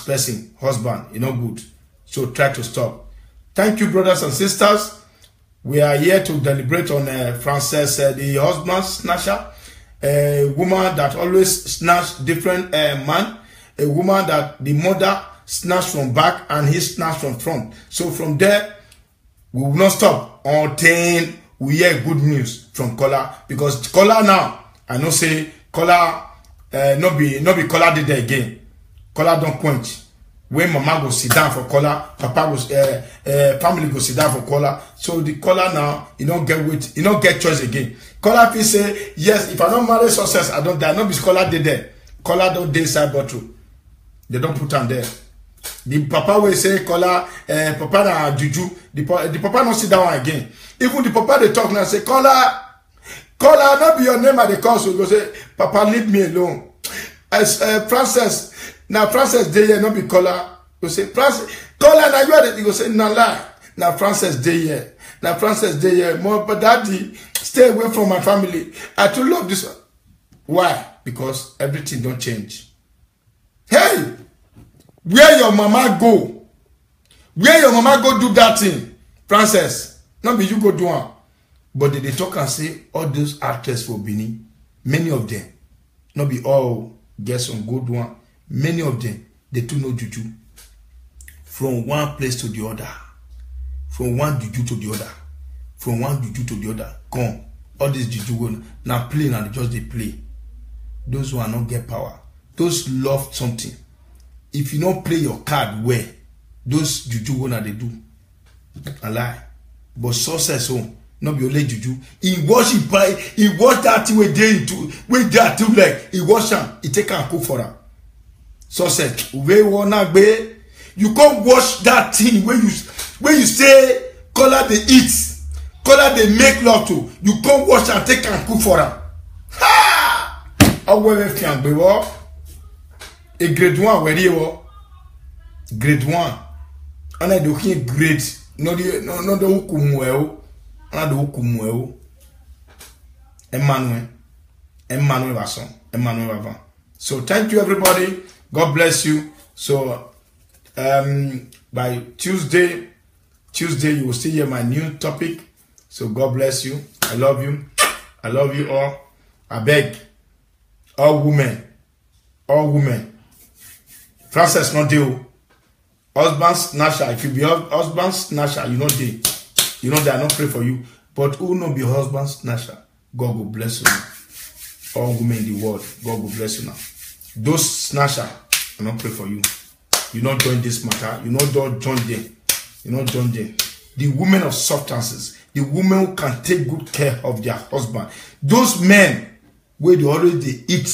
S1: person husband, you know good. So try to stop. Thank you, brothers and sisters. We are here to deliberate on Frances, the husband snatcher, a woman that always snatch different man. A woman that the mother snatched from back and he snatched from front. So from there, we will not stop until we hear good news from Kola. Because Kola now, I know say Kola no be color did there again. Color don't quench. When mama go sit down for color, papa go family go sit down for color. So the color now, you don't get weight, you don't get choice again. Color people say, yes, if I don't marry success, I don't die. No be color did there. Color don't dey inside bottle. They don't put on there. The papa will say color, papa na juju. The papa don't sit down again. Even the papa they talk now say color, not be your name at the council. Go say, papa leave me alone. As Francis. Now Francis dey here, not be color. You say Francis, color now you are the. You go say no lie. Now Francis dey here. Now Francis dey here. More, but daddy, stay away from my family. I too love this one. Why? Because everything don't change. Hey, where your mama go? Where your mama go do that thing, Francis? Not be you go do one. But they talk and say all those actors for Benin, many of them, not be all get some good one. Many of them, they too know juju. From one place to the other. From one juju to the other. From one juju to the other. Come. All this juju go now play and just they play. Those who are not get power. Those love something. If you don't play your card well, those juju go now they do. A lie. But success home. Not be only juju. He watch that thing where they into where they are too like he watch them. He take and cook for them. Success. You can't watch that thing where you say color they eat, color they make love to. You can't watch and take and cook for them. Ha! How well if you be what? A grade 1 where you grade 1. And I do hear grade. No the hukumweo. And the hukumweo. Emmanuel Vasson. Emmanuel Vavan. So thank you everybody. God bless you. So by Tuesday you will see here my new topic. So God bless you. I love you. I love you all. I beg all women. Francis not deal. Husband snatcher. If you be husband snatcher, you know they. You know they are not pray for you. But who not be husband snatcher? God will bless you. All women in the world, God will bless you now. Those snatcher, I not pray for you. You not join this matter. You not join them. You not join them. The women of substances, the women who can take good care of their husband. Those men where they already eat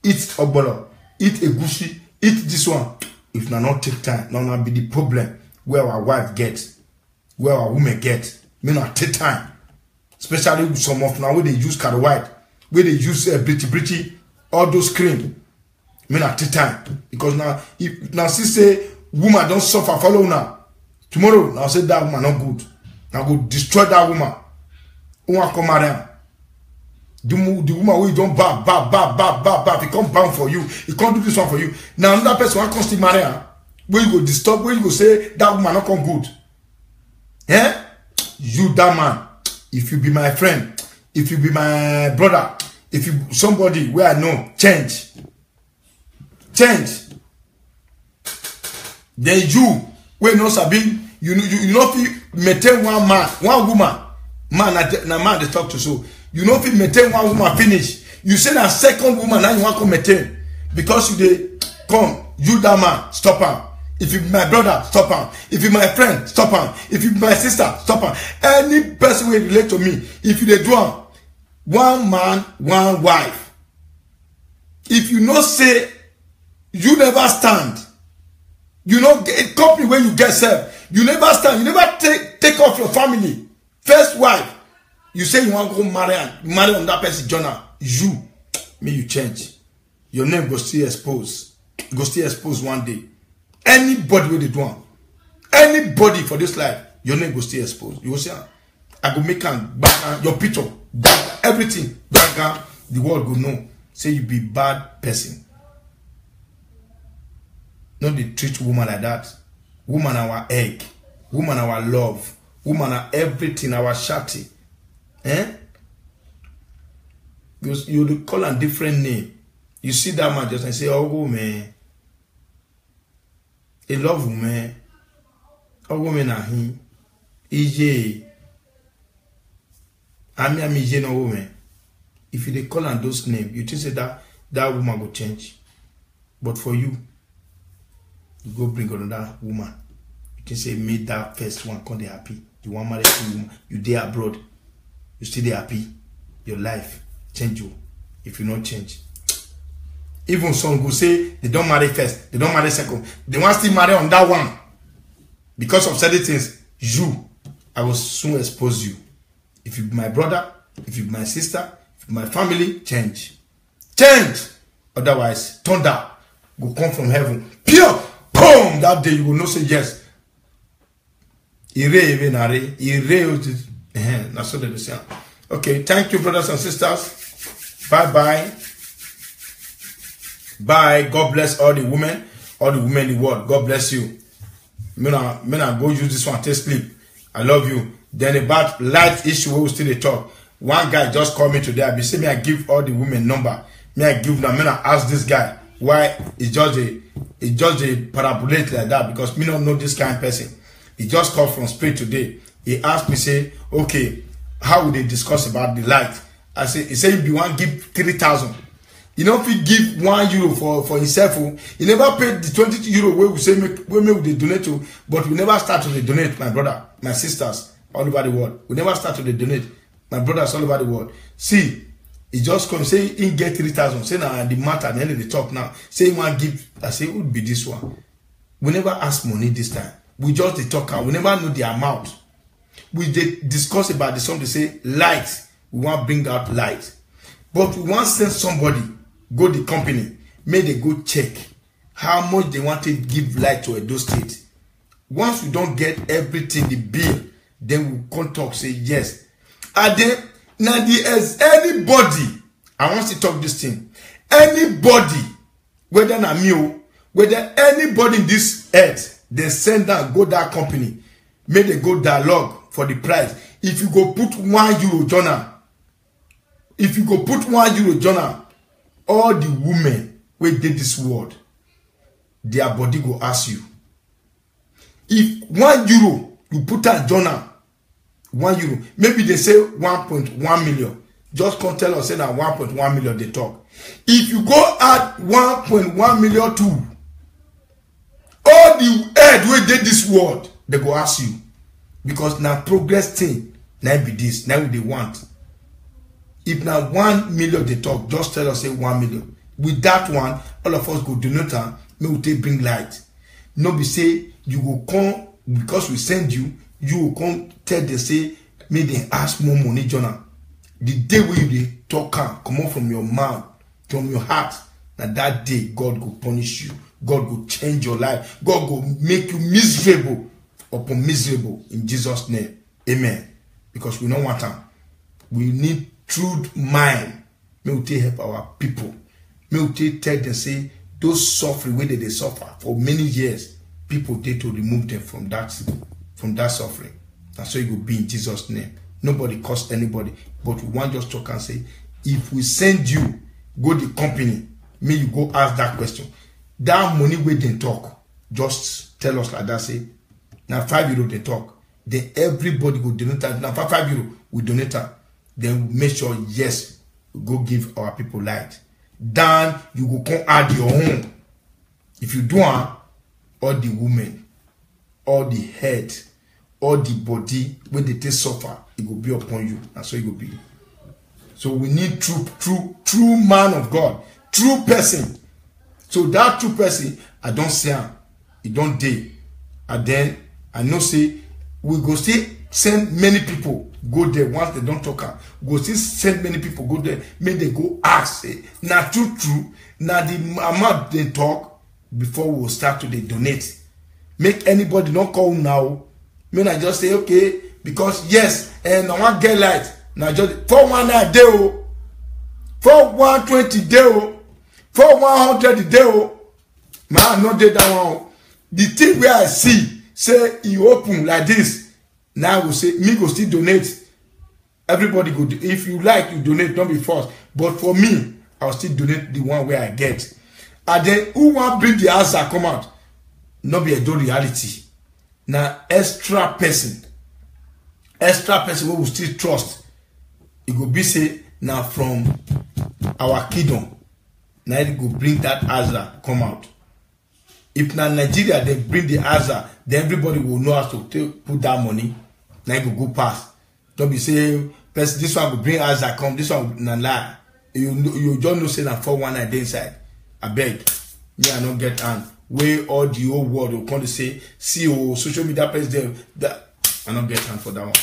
S1: ogbolo, eat egusi, eat this one. If not take time, now be the problem where our wife gets, where our women get. May not take time. Especially with some of now where they use carrot white, where they use britty, all those cream. May not take time. Because now, if now see say woman don't suffer, follow now. Tomorrow, now say that woman not good. Now go destroy that woman. Woman come around. The woman who you don't bab, he come bound for you. He can't do this one for you. Now another person will come still marry her. Where you go disturb, where you go say that woman not come good. Yeah? You that man. If you be my friend, if you be my brother, if you somebody where I know, change. Then you, where no sabi, you know if you maintain one man, one woman, man they talk to so. You know if you maintain one woman finish, you say that second woman now you want to maintain because you dey come, you that man, stop him. If you be my brother, stop him. If you be my friend, stop him. If you be my sister, stop him. Any person will relate to me. If you dey do am, one man, one wife. If you no say you never stand, you know a company where you get self, you never stand, you never take off your family. First wife, you say you want to go marry on that person journal. You change. Your name go still expose. Go still expose one day. Anybody with the do anybody for this life, your name go still expose. You will say, I go make your picture, everything, the world go know. Say you be bad person. Not they treat woman like that. Woman our egg. Woman our love. Woman our everything, our shati. You call a different name. You see that man just and say, oh woman. A love woman. Oh woman are him. EJ. I'm no woman. If you they call on those names, you think say that that woman will change. But for you, you go bring another woman. You can say, make that first one come dey happy. You want marry two woman, you there abroad, you still dey happy. Your life change you if you not change. Even some go say they don't marry first, they don't marry second, they want still marry on that one. Because of certain things, I will soon expose you. If you be my brother, if you be my sister, if you be my family, change. Change. Otherwise, thunder will come from heaven. Pure, boom, that day you will not say yes. Okay, thank you, brothers and sisters. Bye-bye. Bye. God bless all the women in the world. God bless you. I go use this one to sleep. I love you. Then about life issue, we will still talk. One guy just called me today. I be saying, I give all the women number. I give them. I ask this guy why it's just a parabolate like that, because me don't know this kind of person. He just called from Spain today. He asked me, say, okay, how would they discuss about the light? I say, he said, if you want give 3,000. You know, if he give €1 for himself, he never paid the 20 euro where we say we donate to, but we never start to donate, my brother, my sisters, all over the world. We never start to donate, my brothers all over the world. See, he just come say he get 3,000. Say now the matter at the end of the talk now. Say he want give. I say it would be this one. We never ask money this time. We just the talk out. We never know the amount. We discuss about the something. Say light. We want bring out light, but we want send somebody go the company. May they go check how much they want to give light to Edo State. Once we don't get everything the bill, then we come talk. Say yes. And then. Now, there's anybody, I want to talk this thing, anybody, whether na me, whether anybody in this earth, they send down, go that company, may they go dialogue for the price. If you go put €1 journal, all the women who did this world, their body go ask you. If €1 you put a journal, €1, maybe they say 1.1 million. Just come tell us say that 1.1 million they talk. If you go add 1.1 million to all the head where they this world, they go ask you. Because now progress thing, now be this, now they want. If now 1 million they talk, just tell us say 1 million. With that one, all of us go donate and may we take bring light. No be say you go come because we send you. You will come tell them say, may they ask more money, Jonah. The day when you talk come out from your mouth, from your heart, and that day God will punish you. God will change your life. God will make you miserable upon miserable in Jesus' name. Amen. Because we don't want them. We need true mind. May we help our people. May we tell them say those suffering where they suffer for many years, people did to remove them from that suffering. And so it will be in Jesus' name. Nobody cost anybody. But we want just talk and say, if we send you, go to the company, may you go ask that question. That money we didn't talk, just tell us like that, say, now €5 they talk. Then everybody go donate that. Now for €5 we donate that. Then we make sure, yes, we go give our people light. Then you go come add your own. If you do all the women, all the head, all the body, when they take suffer, it will be upon you. And so it will be. So we need true man of God, true person. So that true person, I don't say him, he don't day. And then I know say we go still send many people go there once they don't talk. Go still send many people go there. May they go ask. Now true. Now the amount they talk before we will start to donate. Make anybody not call now. May I just say okay because yes, and I want get light. Now just 419 day, 4120 day, 4100 day. Man, not day that one. The thing where I see say he open like this. Now we say me go still donate. Everybody go. If you like, you donate. Don't be forced. But for me, I'll still donate the one where I get. And then who want bring the answer come out? Not be a do reality. Now extra person we will still trust. It will be say now from our kingdom. now it go bring that answer come out. If na Nigeria they bring the answer, then everybody will know how to put that money. Now it go pass. Don't be saying this one will bring answer come, this one will not lie. You don't know say that 419 inside. I beg. Yeah, I don't get on. Where all the whole world will come to say, CEO, social media president, that I don't get on for that one.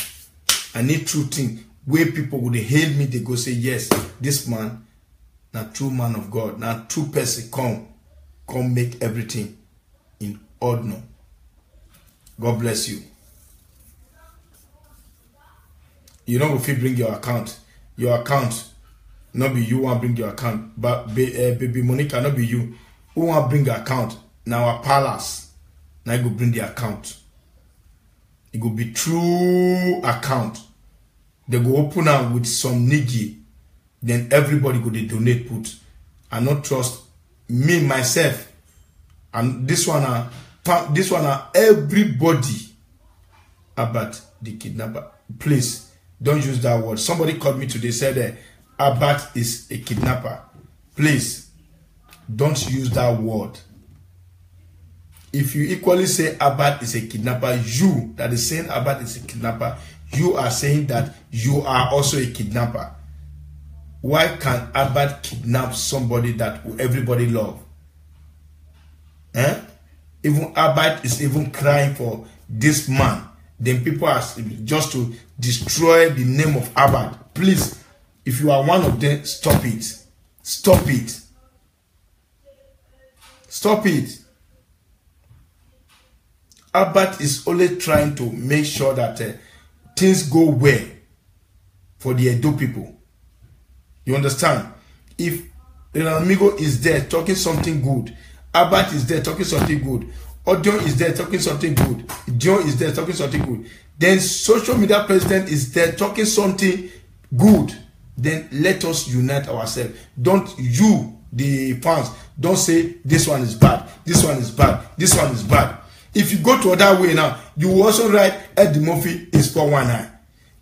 S1: I need true thing. Where people would hail me, they go say, yes, this man, not true man of God, not true person, come make everything in order. God bless you. You know if you bring your account, not be you want bring your account, but baby Monica, not be you who want bring your account. Now our palace, now you go bring the account. It will be true account. They go open up with some niggy, then everybody go they donate put. I not trust me myself, and this one everybody about the kidnapper. Please don't use that word. Somebody called me today said Abat is a kidnapper. Please don't use that word. If you equally say Abat is a kidnapper, you that is saying Abat is a kidnapper, you are saying that you are also a kidnapper. Why can Abat kidnap somebody that everybody love? Even Abat is even crying for this man. Then people are just to destroy the name of Abat. Please, if you are one of them, stop it. Stop it. Stop it. Abat is only trying to make sure that things go well for the Edo people. You understand? If Amigo is there talking something good, Abat is there talking something good, Odion is there talking something good, Dion is there talking something good, then social media president is there talking something good, then let us unite ourselves. Don't you, the fans, don't say this one is bad, this one is bad, this one is bad. If you go to other way now, you will also write Eddie Murphy is 419.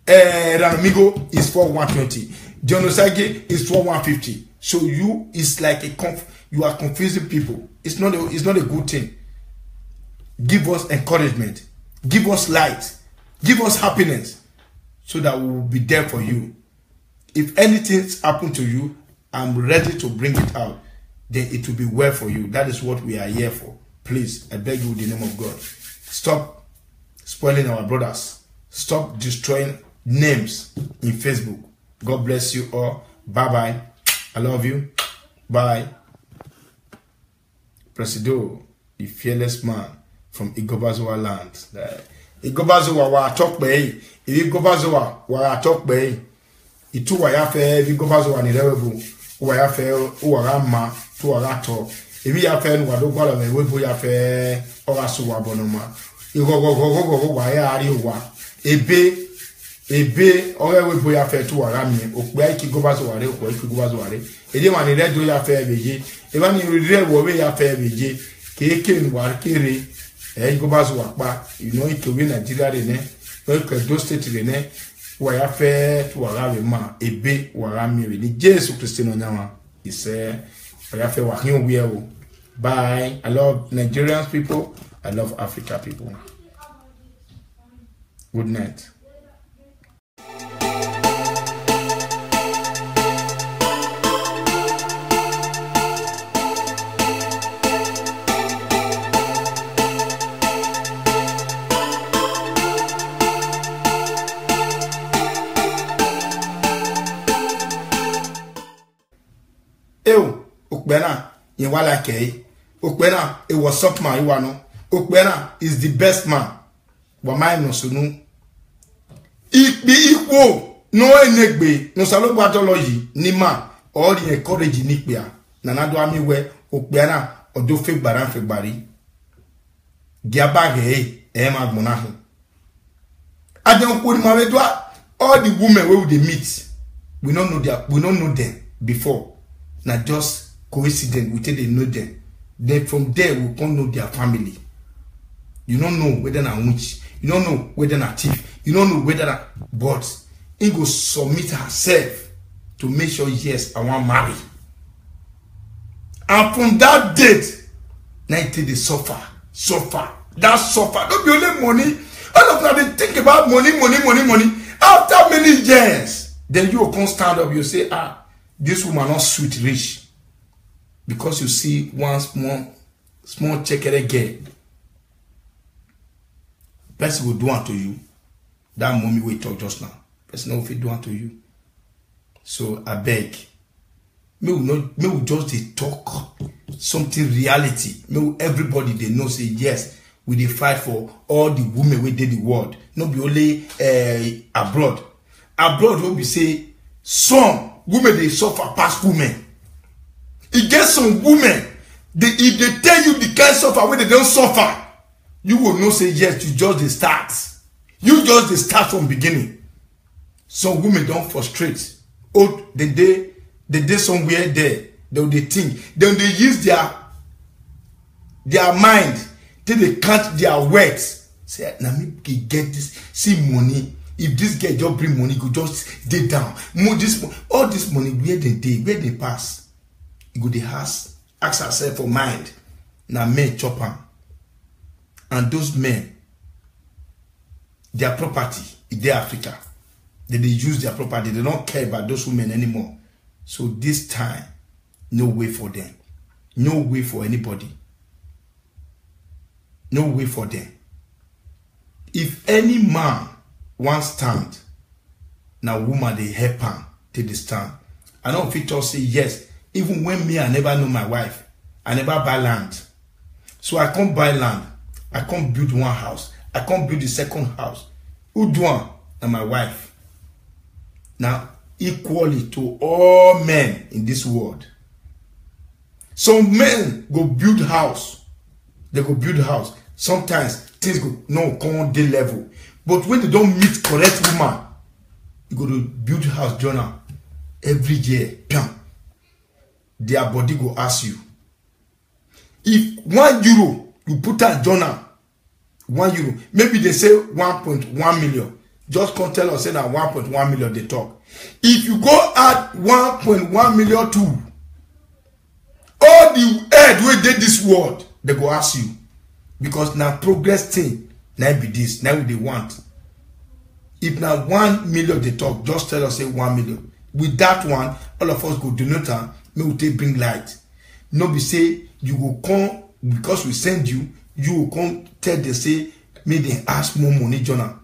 S1: Ranamigo is 4120. John Osage is 4150. So you is like you are confusing people. It's not a good thing. Give us encouragement. Give us light. Give us happiness. So that we will be there for you. If anything's happened to you, I'm ready to bring it out. Then it will be well for you. That is what we are here for. Please, I beg you in the name of God. Stop spoiling our brothers. Stop destroying names in Facebook. God bless you all. Bye-bye. I love you. Bye. Presido, the fearless man from Igobazoa land. Igobazoa wa talk bay. Igobazoa wa talk bay. Itu wa ya fe Igobazoa ni level. Wa ya fe uwarama tu warato. If you have friend, what do follow me? We put your fair or a suwa bonoma. You go, why are you? A bay, or we put your fair to a rami, or where you go back to a real way to go as well. If you want to let do your fair VG, even you real way your fair VG, Kakin, Warkiri, and go back to Wakba, you know it to win Nigeria in there, well, those states in there, where fair to a rami ma, a bay or rami, the Jesus Christian Nama is bye. I love Nigerians people. I love Africa people. Good night. Okpena in wala kei. Okpena it was up man iwano. Okpena is the best man. Wamai no sunu. Ikbi ikwo no enegbe no salo batology ni ma all the encourage nikbia. Nanado ami we Okpena odo fe gbari. Giabage magmonahu. Adon ko ma we do all the women where they meet. We don't know them before. Not just coincidence, we tell they know them. Then from there we can't know their family. You don't know whether they're witch. You don't know whether they're thief. You don't know whether they're but he go submit herself to make sure yes, I want marry. And from that date, now they suffer. That suffer. Don't be only money. All of that, they think about money. After many years, then you will come stand up. You say, this woman not sweet rich. Because you see one small check again. Person will do unto you. That mommy we talk just now. Person will do unto you. So I beg. May we just talk something reality. May everybody they know say yes. We dey fight for all the women we did the world. Not be only abroad. Abroad will be say some women they suffer past women. It gets some women. If they tell you the kind of suffer when they don't suffer, you will not say yes. You just the start. You just the start from beginning. Some women don't frustrate. Oh, the day somewhere there, they think. Then they use their mind till they count their words. Say, now me get this. See money. If this guy just bring money, go just dey down. All this money where they pass. You go they ask ourselves for mind. Now men chop am. And those men, their property in their Africa. They use their property. They don't care about those women anymore. So this time, no way for them. No way for anybody. No way for them. If any man wants stand, now woman they help him till they stand. I don't fit to say yes. Even when me, I never know my wife. I never buy land. So I can't buy land. I can't build one house. I can't build the second house. Who do one? And my wife. Now, equally to all men in this world. Some men go build house. They go build house. Sometimes things go no come day level. But when they don't meet correct woman, you go to build house journal every year. Their body go ask you. If €1 you put a journal, €1, maybe they say 1.1 million. Just come tell us say that 1.1 million they talk. If you go add 1.1 million to all the head where they this world, they go ask you. Because now progress thing, now be this, now they want. If now 1 million they talk, just tell us say 1 million. With that one, all of us go donate and may we bring light. No be say you go come because we send you, you will come tell them say, may they ask more money, Jonah.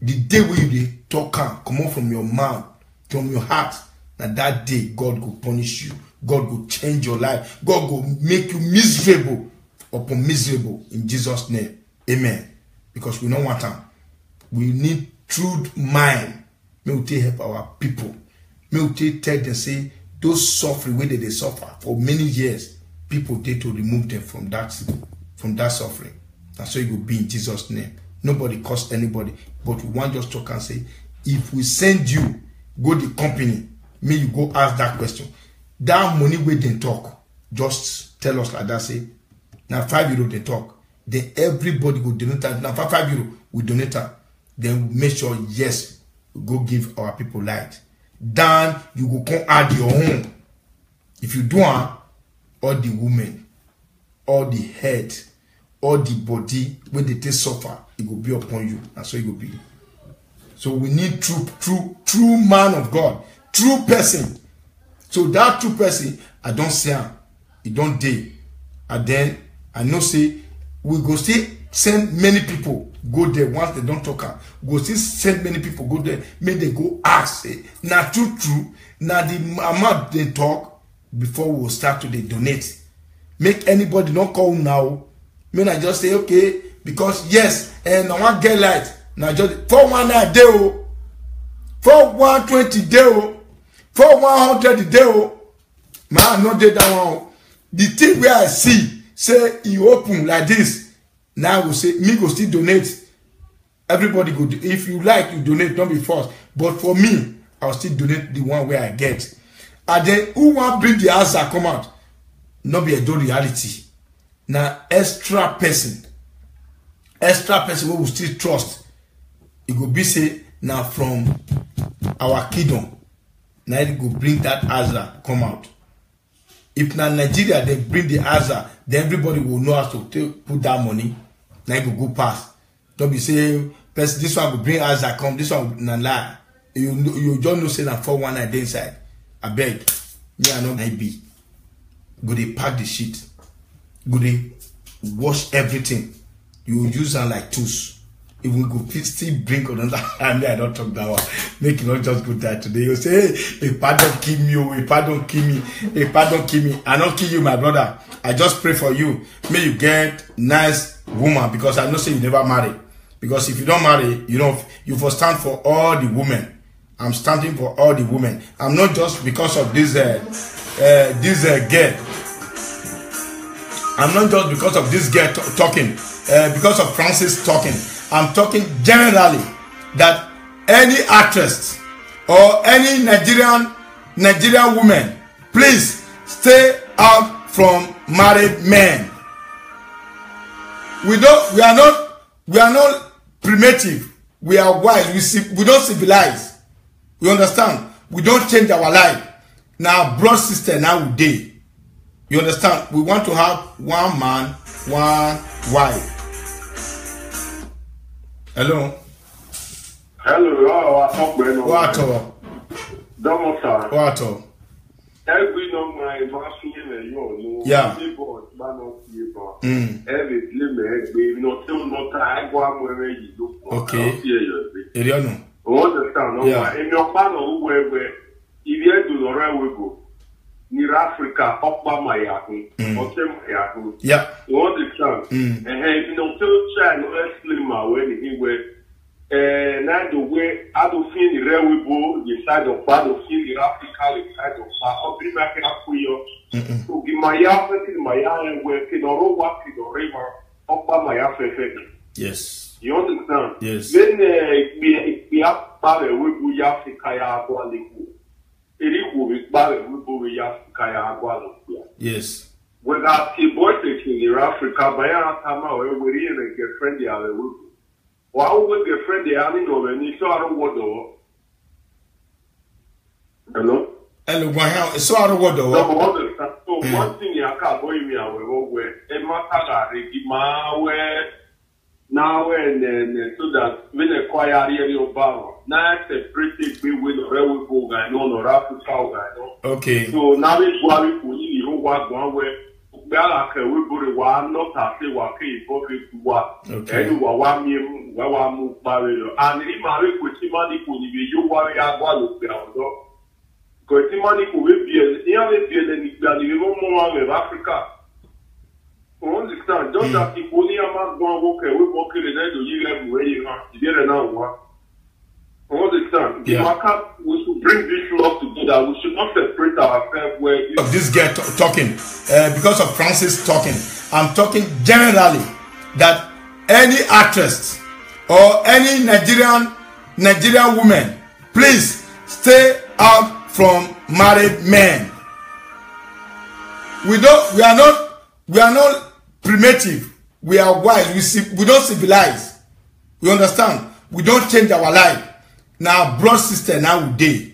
S1: The day when you talk come out from your mouth, from your heart, and that day God will punish you. God will change your life. God will make you miserable upon miserable in Jesus' name. Amen. Because we don't want them. We need truth mind. May we help our people. May we tell them say those suffering where they suffer for many years, people did to remove them from that suffering. And so it will be in Jesus' name. Nobody cost anybody. But we want just talk and say, if we send you, go the company, may you go ask that question. That money where they talk, just tell us like that, say, now €5 they talk. Then everybody go donate that. Now for €5 we donate that. Then we make sure, yes, we go give our people light. Then you go come add your own. If you do all the women, all the head, all the body, when they take suffer, it will be upon you. And so it will be. So we need true man of God, true person. So that true person, I don't see him. He don't dare. And then I know say we go still send many people go there once they don't talk. Go still send many people go there. May they go ask. Say, now true. Now the amount they talk before we will start to donate. Make anybody not call now. May I just say okay because yes, and I want get light. Now just 419 day, 4120 day, 4100 day. Man, not day that one. The thing where I see say you open like this. Now we say me go still donate. Everybody go. If you like, you donate. Don't be forced. But for me, I'll still donate the one where I get. And then who want bring the answer come out? Not be a do reality. Now extra person we will still trust. It will be say now from our kingdom. Now it will bring that answer come out. If na Nigeria they bring the answer, then everybody will know how to put that money. Now it will go past. Don't be saying this one will bring answer come, this one will not lie. You don't know say that 419 inside. I beg. Me I know I be. Go they pack the shit. Go they wash everything. You use them like tools. If we go still bring another hand, I don't talk that one. Make it not just go die today. You say, hey, if I don't kill me, if I don't kill me, if I don't kill me, I don't kill you, my brother. I just pray for you. May you get nice woman because I know say you never marry. Because if you don't marry, you for stand for all the women. I'm standing for all the women. I'm not just because of this girl. I'm not just because of this girl talking. Because of Francis talking. I'm talking generally that any actress or any Nigerian woman, please stay out from married men. We are not primitive. We are wise. We don't civilize. You understand? We don't change our life. Now, broad sister, now we day. You understand? We want to have one man, one wife. Hello.
S2: Hello, I talk about
S1: what?
S2: What? Every number I must you
S1: yeah. Okay.
S2: Understand? Yeah. In your panel, where if you do the right way go, near Africa, up by my yaku, or Yaku.
S1: Yeah.
S2: You understand? And you know, tell China, let's my way, he went. Now the way I don't feel the railway boat, the side of battle, feel the Africa, the side of I'll be back for you. So give my yard, my yard, working or walking or river, up by my affect.
S1: Yes.
S2: You understand?
S1: Yes.
S2: Then we have Barry, we have to Kaya Gualiku. It will be Barry, we have to Kaya Gualiku.
S1: Yes.
S2: When I see boys in Africa, by our time, we're really get friendly. Why would get friendly? I don't know, and you saw the water. Hello?
S1: Hello, my so out of water.
S2: So, one thing you can't boy me away, where a matter, my way. Now and then, so that when a quiet area of barrel, now it's a pretty big with a railway boat guy, no, or Africa guy.
S1: Okay.
S2: So now it's worry for you, one way. Well, we put one not as they were paid for it to work.
S1: Okay.
S2: And you are 1 million, where I move barrel. And if I with money, you worry about the because money will be the more of Africa. Understand? Just that if only a man go and walk in the night, you have where you are. You get now. Understand?
S1: Yeah.
S2: We should bring this love together. We should not separate ourselves where
S1: of this girl talking. Because of Francis talking. I'm talking generally that any actress or any Nigerian woman, please stay out from married men. We are not primitive. We are wise. We don't civilize. You understand? We don't change our life. Now, broad sister, now we day.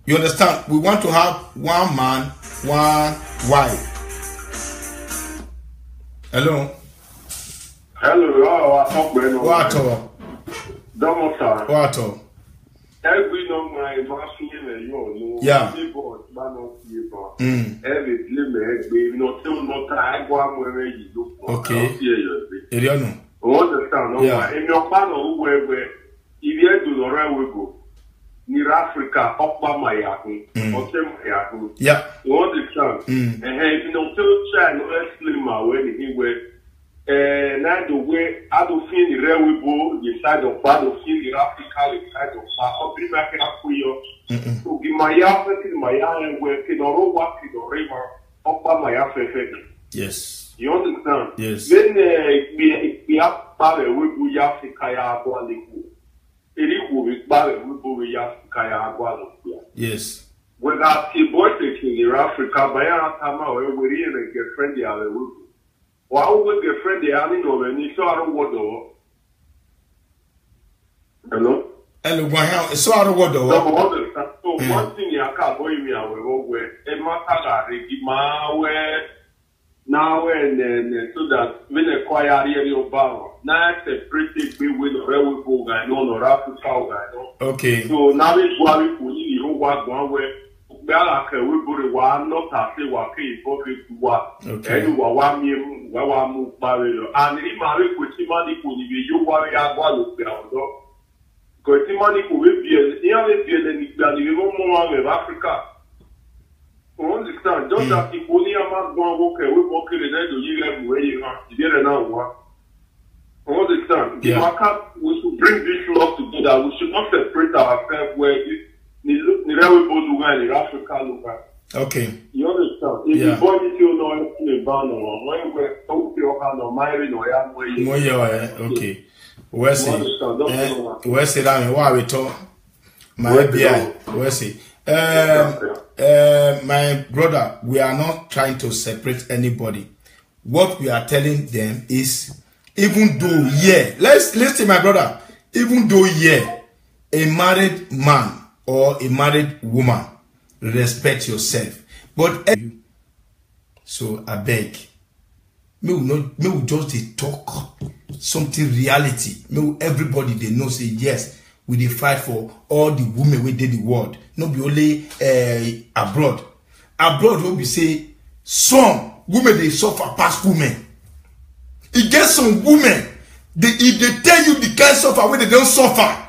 S1: You understand? We want to have one man, one wife. Hello.
S2: Hello, I talk about
S1: what?
S2: Every number I must you
S1: yeah. Okay.
S2: Understand?
S1: Yeah.
S2: In your panel, where if you do the right way go, near Africa, up by my yaku, or Yaku.
S1: Yeah.
S2: You understand? And you know, tell China, let's my way, he went. Now the way I don't feel the railway boat, the side of battle, feel the Africa, the side of I'll be back for you. So give my yard, my yard, working or walking or river, up by my affect.
S1: Yes.
S2: You understand?
S1: Yes.
S2: Then we have Barry, we have to Kaya Gualiku. It will be Barry, we have to Kaya Gualiku.
S1: Yes.
S2: When I see boys in Africa, by our time, we're really get friendly. Why would get friendly? I don't know, and you saw the water. Hello?
S1: Hello, my house. So out of water.
S2: So, one thing you can't go in here where a matter now and so that when a choir area of bow, now separated with the railway guy, no, Africa guy.
S1: Okay.
S2: So now it's why we put in the one way. We put a one, not a say what came for to what.
S1: Okay.
S2: And one move barrier. And if I put him money, you worry about because the money could be in Africa. Understand? Just that if only a man go we walk in the end of year where you are, you didn't know what. Understand? We should bring this love together. We should not separate ourselves where in Africa.
S1: Okay.
S2: You understand? If you boy is you know in ban or when we're talking or marrying or young way.
S1: Okay. Where's it? Where's it? I mean, why we talk? My BI. Where's it? My brother, we are not trying to separate anybody. What we are telling them is, even though, let's listen, my brother, even though, a married man or a married woman, respect yourself. But, so I beg, me will just talk something reality. Me everybody they know say yes. We dey fight for all the women we did the world. Not be only abroad. Abroad will be say some women they suffer past women. It gets some women. If they tell you the kind of suffer when they don't suffer,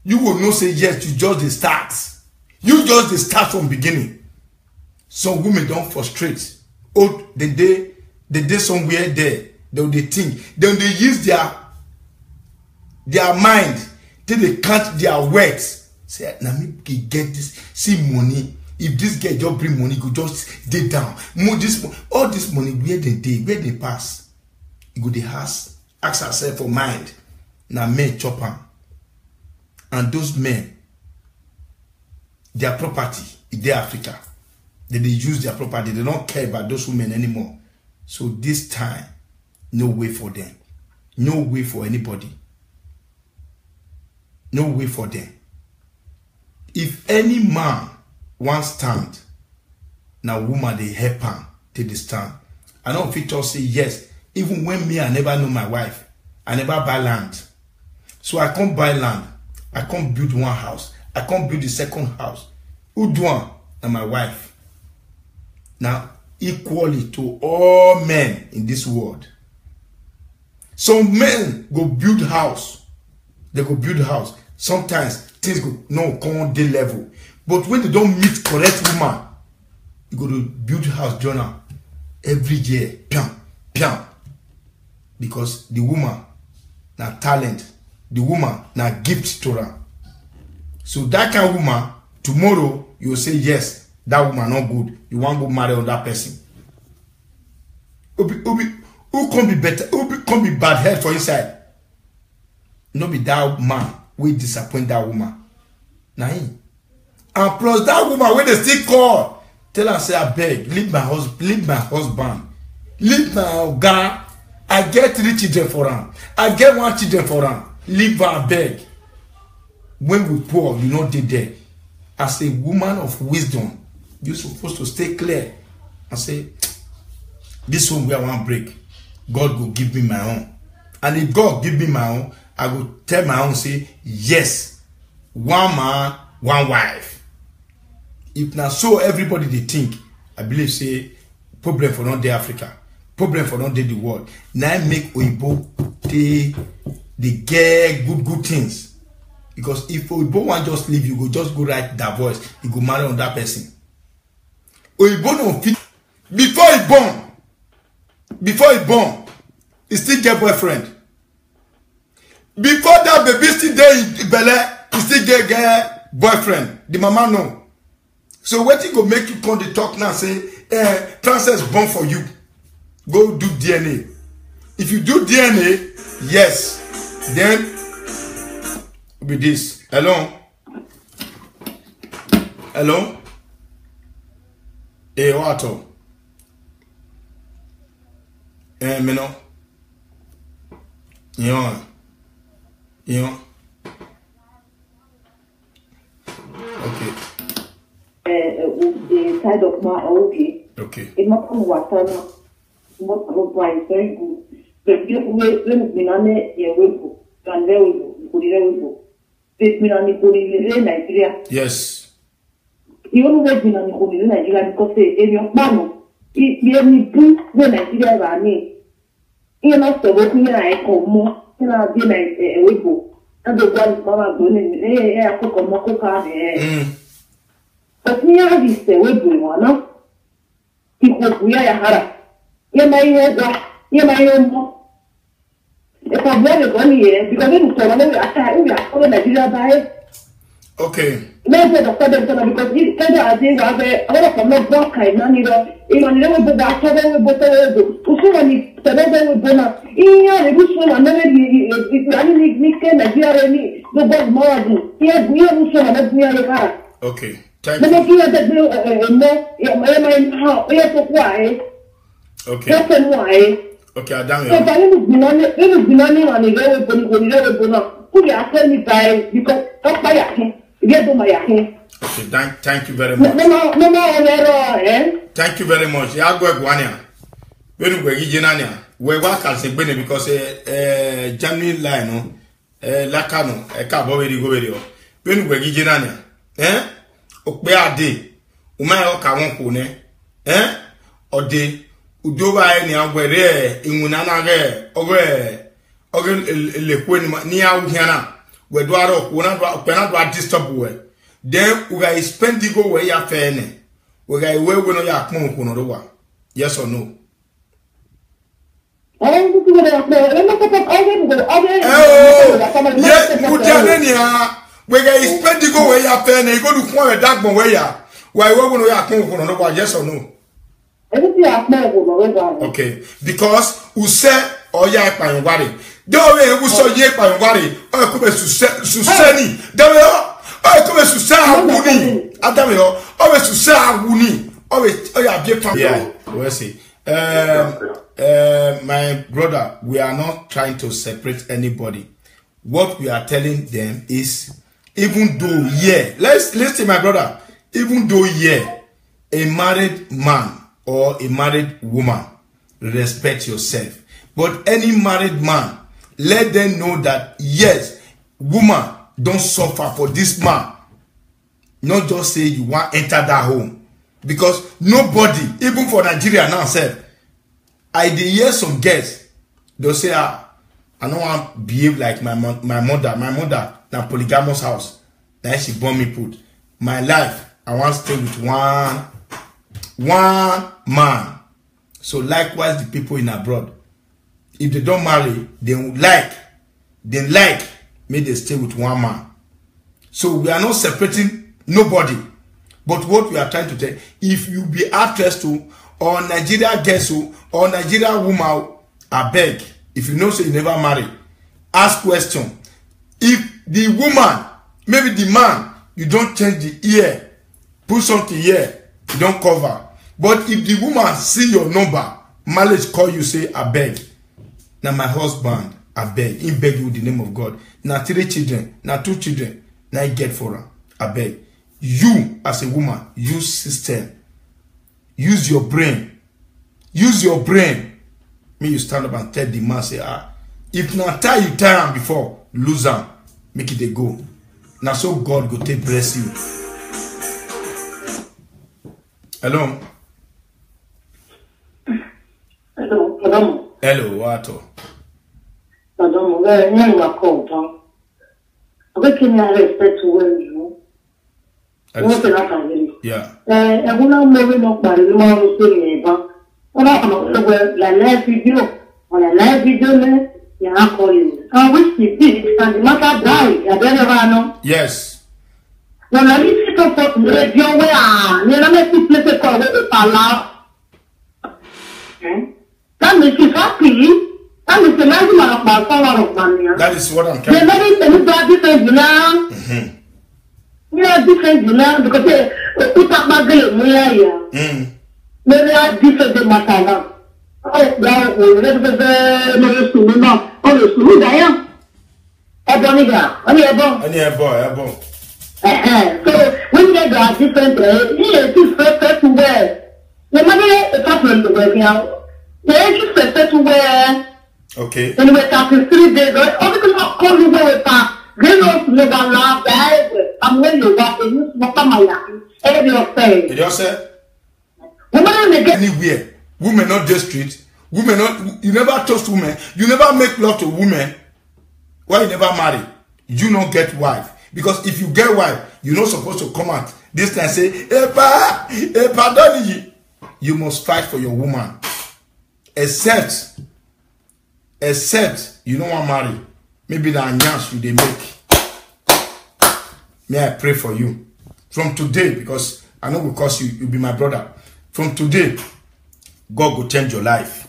S1: you will not say yes. You just the start. You just the start from beginning. Some women don't frustrate. Oh, they day somewhere there. They think. Then they use their mind. They count their words. Say, now me get this. See money. If this guy just bring money, go just dey down. All this money where they pass. You go they ask ourselves for mind. Now men chop them. And those men, their property in their Africa. They use their property. They don't care about those women anymore. So this time, no way for them. No way for anybody. No way for them. If any man wants stand, now woman they help him to the stand. I don't fit to say yes. Even when me I never know my wife, I never buy land. So I can't buy land. I can't build one house. I can't build the second house. Who do one? And my wife. Now equally to all men in this world. Some men go build house. They go build house. Sometimes things go no come day level. But when they don't meet correct woman, you go to build house journal every year. Piam. Because the woman na talent. The woman na gift to her. So that kind of woman, tomorrow you will say yes, that woman not good. You want to go marry on that person. Who can be better? Who can be bad head for inside? No be that man will disappoint that woman. Nah. And plus that woman when they still call, tell her say I beg, leave my husband, leave my guy. I get 3 children for him. I get 1 children for him. Leave her beg. When we poor, you know they there. As a woman of wisdom, you're supposed to stay clear and say, this one where I want break. God will give me my own. And if God give me my own, I will tell my own, say, yes, 1 man, 1 wife. If now so everybody they think, I believe say, problem for not the Africa, problem for not the world. Now make Oyibo they get good things. Because if Oyibo want just leave, you go just go write that voice, you go marry on that person. Oyibo don't fit. Before he born, he still get boyfriend. Before that baby still there in Bele, he still get boyfriend. The mama know. So what you go make you come to talk now say, Princess born for you. Go do DNA. If you do DNA, yes, then be this. Hello? Hey, what? Me no. You know. Okay.
S3: the side of my okay.
S1: Okay.
S3: It not come water now. Not come by very good. But you when we none a webo, can very good. This mean only good in Nigeria.
S1: Yes.
S3: You only wait in Nigeria because in your man, you need to Nigeria running. You know, so what me I come more, you know, be like a webo. And the one mama going, I cook a mock car. But near this, the webo one, he was we are hara. You may have, you may know. If I'm very funny, because I'm going to buy.
S1: Okay.
S3: Maybe the father because he said I think I want to come back. I know even never the doctor will be Usuni, the level will be not. In your revolution, and then if any weekend, Nigeria, the best more. Yes, we are also not near the car.
S1: Okay. Thank you. Okay.
S3: Why?
S1: Okay, Adam.
S3: So, I didn't be on the road, but you never who you are telling me by because don't buy a him.
S1: Okay, thank you very much. Thank you very much. Ya go Egwania. When we Ginania, we work as a bene because Germany line no Lacano, a cabo very go video. When we Ginania, Okbe ade, Umay Okawon Kune, Ode, Udoba any aware, Imunana, Ogre Le Queen near Uhiana. We do not disturb we. Then we are spend the go where you are fair. We are where we know you are come. Yes or no? Yes, we are spend the go where you are fair. You go to one dark one where you are. Why we know you are come. Yes or no? Okay, because we say or you are paying worry. Don't we so ye by worry? Oh, come to Susani. Oh, come to Susani. Adamio. Always to Susani. Always, oh, yeah, we'll see. My brother, we are not trying to separate anybody. What we are telling them is, even though, let's listen, my brother, even though, a married man or a married woman, respect yourself. But any married man, let them know that, yes, woman, don't suffer for this man. Not just say you want to enter that home. Because nobody, even for Nigeria now, said, I did hear some guests, they'll say, I don't want to behave like my mother. My mother, na polygamous house. Then she born me put. My life, I want to stay with one man. So likewise, the people in abroad. If they don't marry, they like, may they stay with one man. So we are not separating nobody. But what we are trying to tell, if you be actress to, or Nigeria guest or Nigeria woman, I beg, if you know so you never marry, ask question. If the woman, maybe the man, you don't change the ear, put something here, you don't cover. But if the woman see your number, marriage call you, say, I beg. Now my husband, I beg. He beg you with the name of God. Now 3 children, now 2 children. Now you get for her. I beg. You, as a woman, use system. Use your brain. Use your brain. May you stand up and tell the man, say, if not tie you tie him before, lose him. Make it a go. Now so God go take bless you. Hello?
S3: Hello.
S1: Hello, what?
S3: Madam, where you are called down. I can respect where you.
S1: Yeah.
S3: I will not marry no by the one who's doing it. What I la live video on a live video, you are calling. I wish you did, and the matter die. I don't know.
S1: Yes.
S3: When I listen to the radio, we are never let me play the call with the pala. That makes you happy. That
S1: is what I'm trying to
S3: do. We are different now because we talk about the maybe I different matter now. Oh, now we let the school now. Oh, the school there. Eboniga, any ebo.
S1: Any ebo.
S3: So when they are different, you are prefer to wear. The money is happening to wear now. They prefer to wear.
S1: Okay.
S3: And we're talking 3 days. Oh, because I call you with that. They don't live on love. I'm when you walk in, you smoke my yard. Every of say.
S1: Did you say?
S3: Women get
S1: anywhere. Women not the street. Women not. You never toast women. You never make love to women. Why you never marry? You not get wife. Because if you get wife, you're not supposed to come out this time say, pardon. You must fight for your woman. Except you don't want to marry. Maybe the anyans you they make. May I pray for you. From today, because I know because you'll be my brother. From today, God will change your life.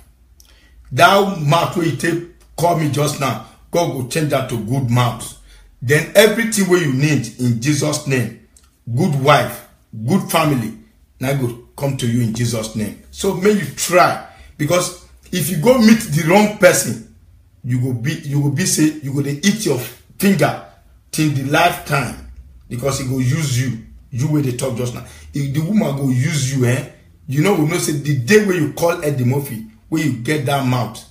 S1: That mouth where you take, call me just now, God will change that to good mouth. Then everything where you need in Jesus' name, good wife, good family, now God come to you in Jesus' name. So may you try, because if you go meet the wrong person, you will be say you go to eat your finger till the lifetime, because he go use you. You where they talk just now. If the woman go use you, you know, we know say the day where you call Eddie Murphy, where you get that mouth,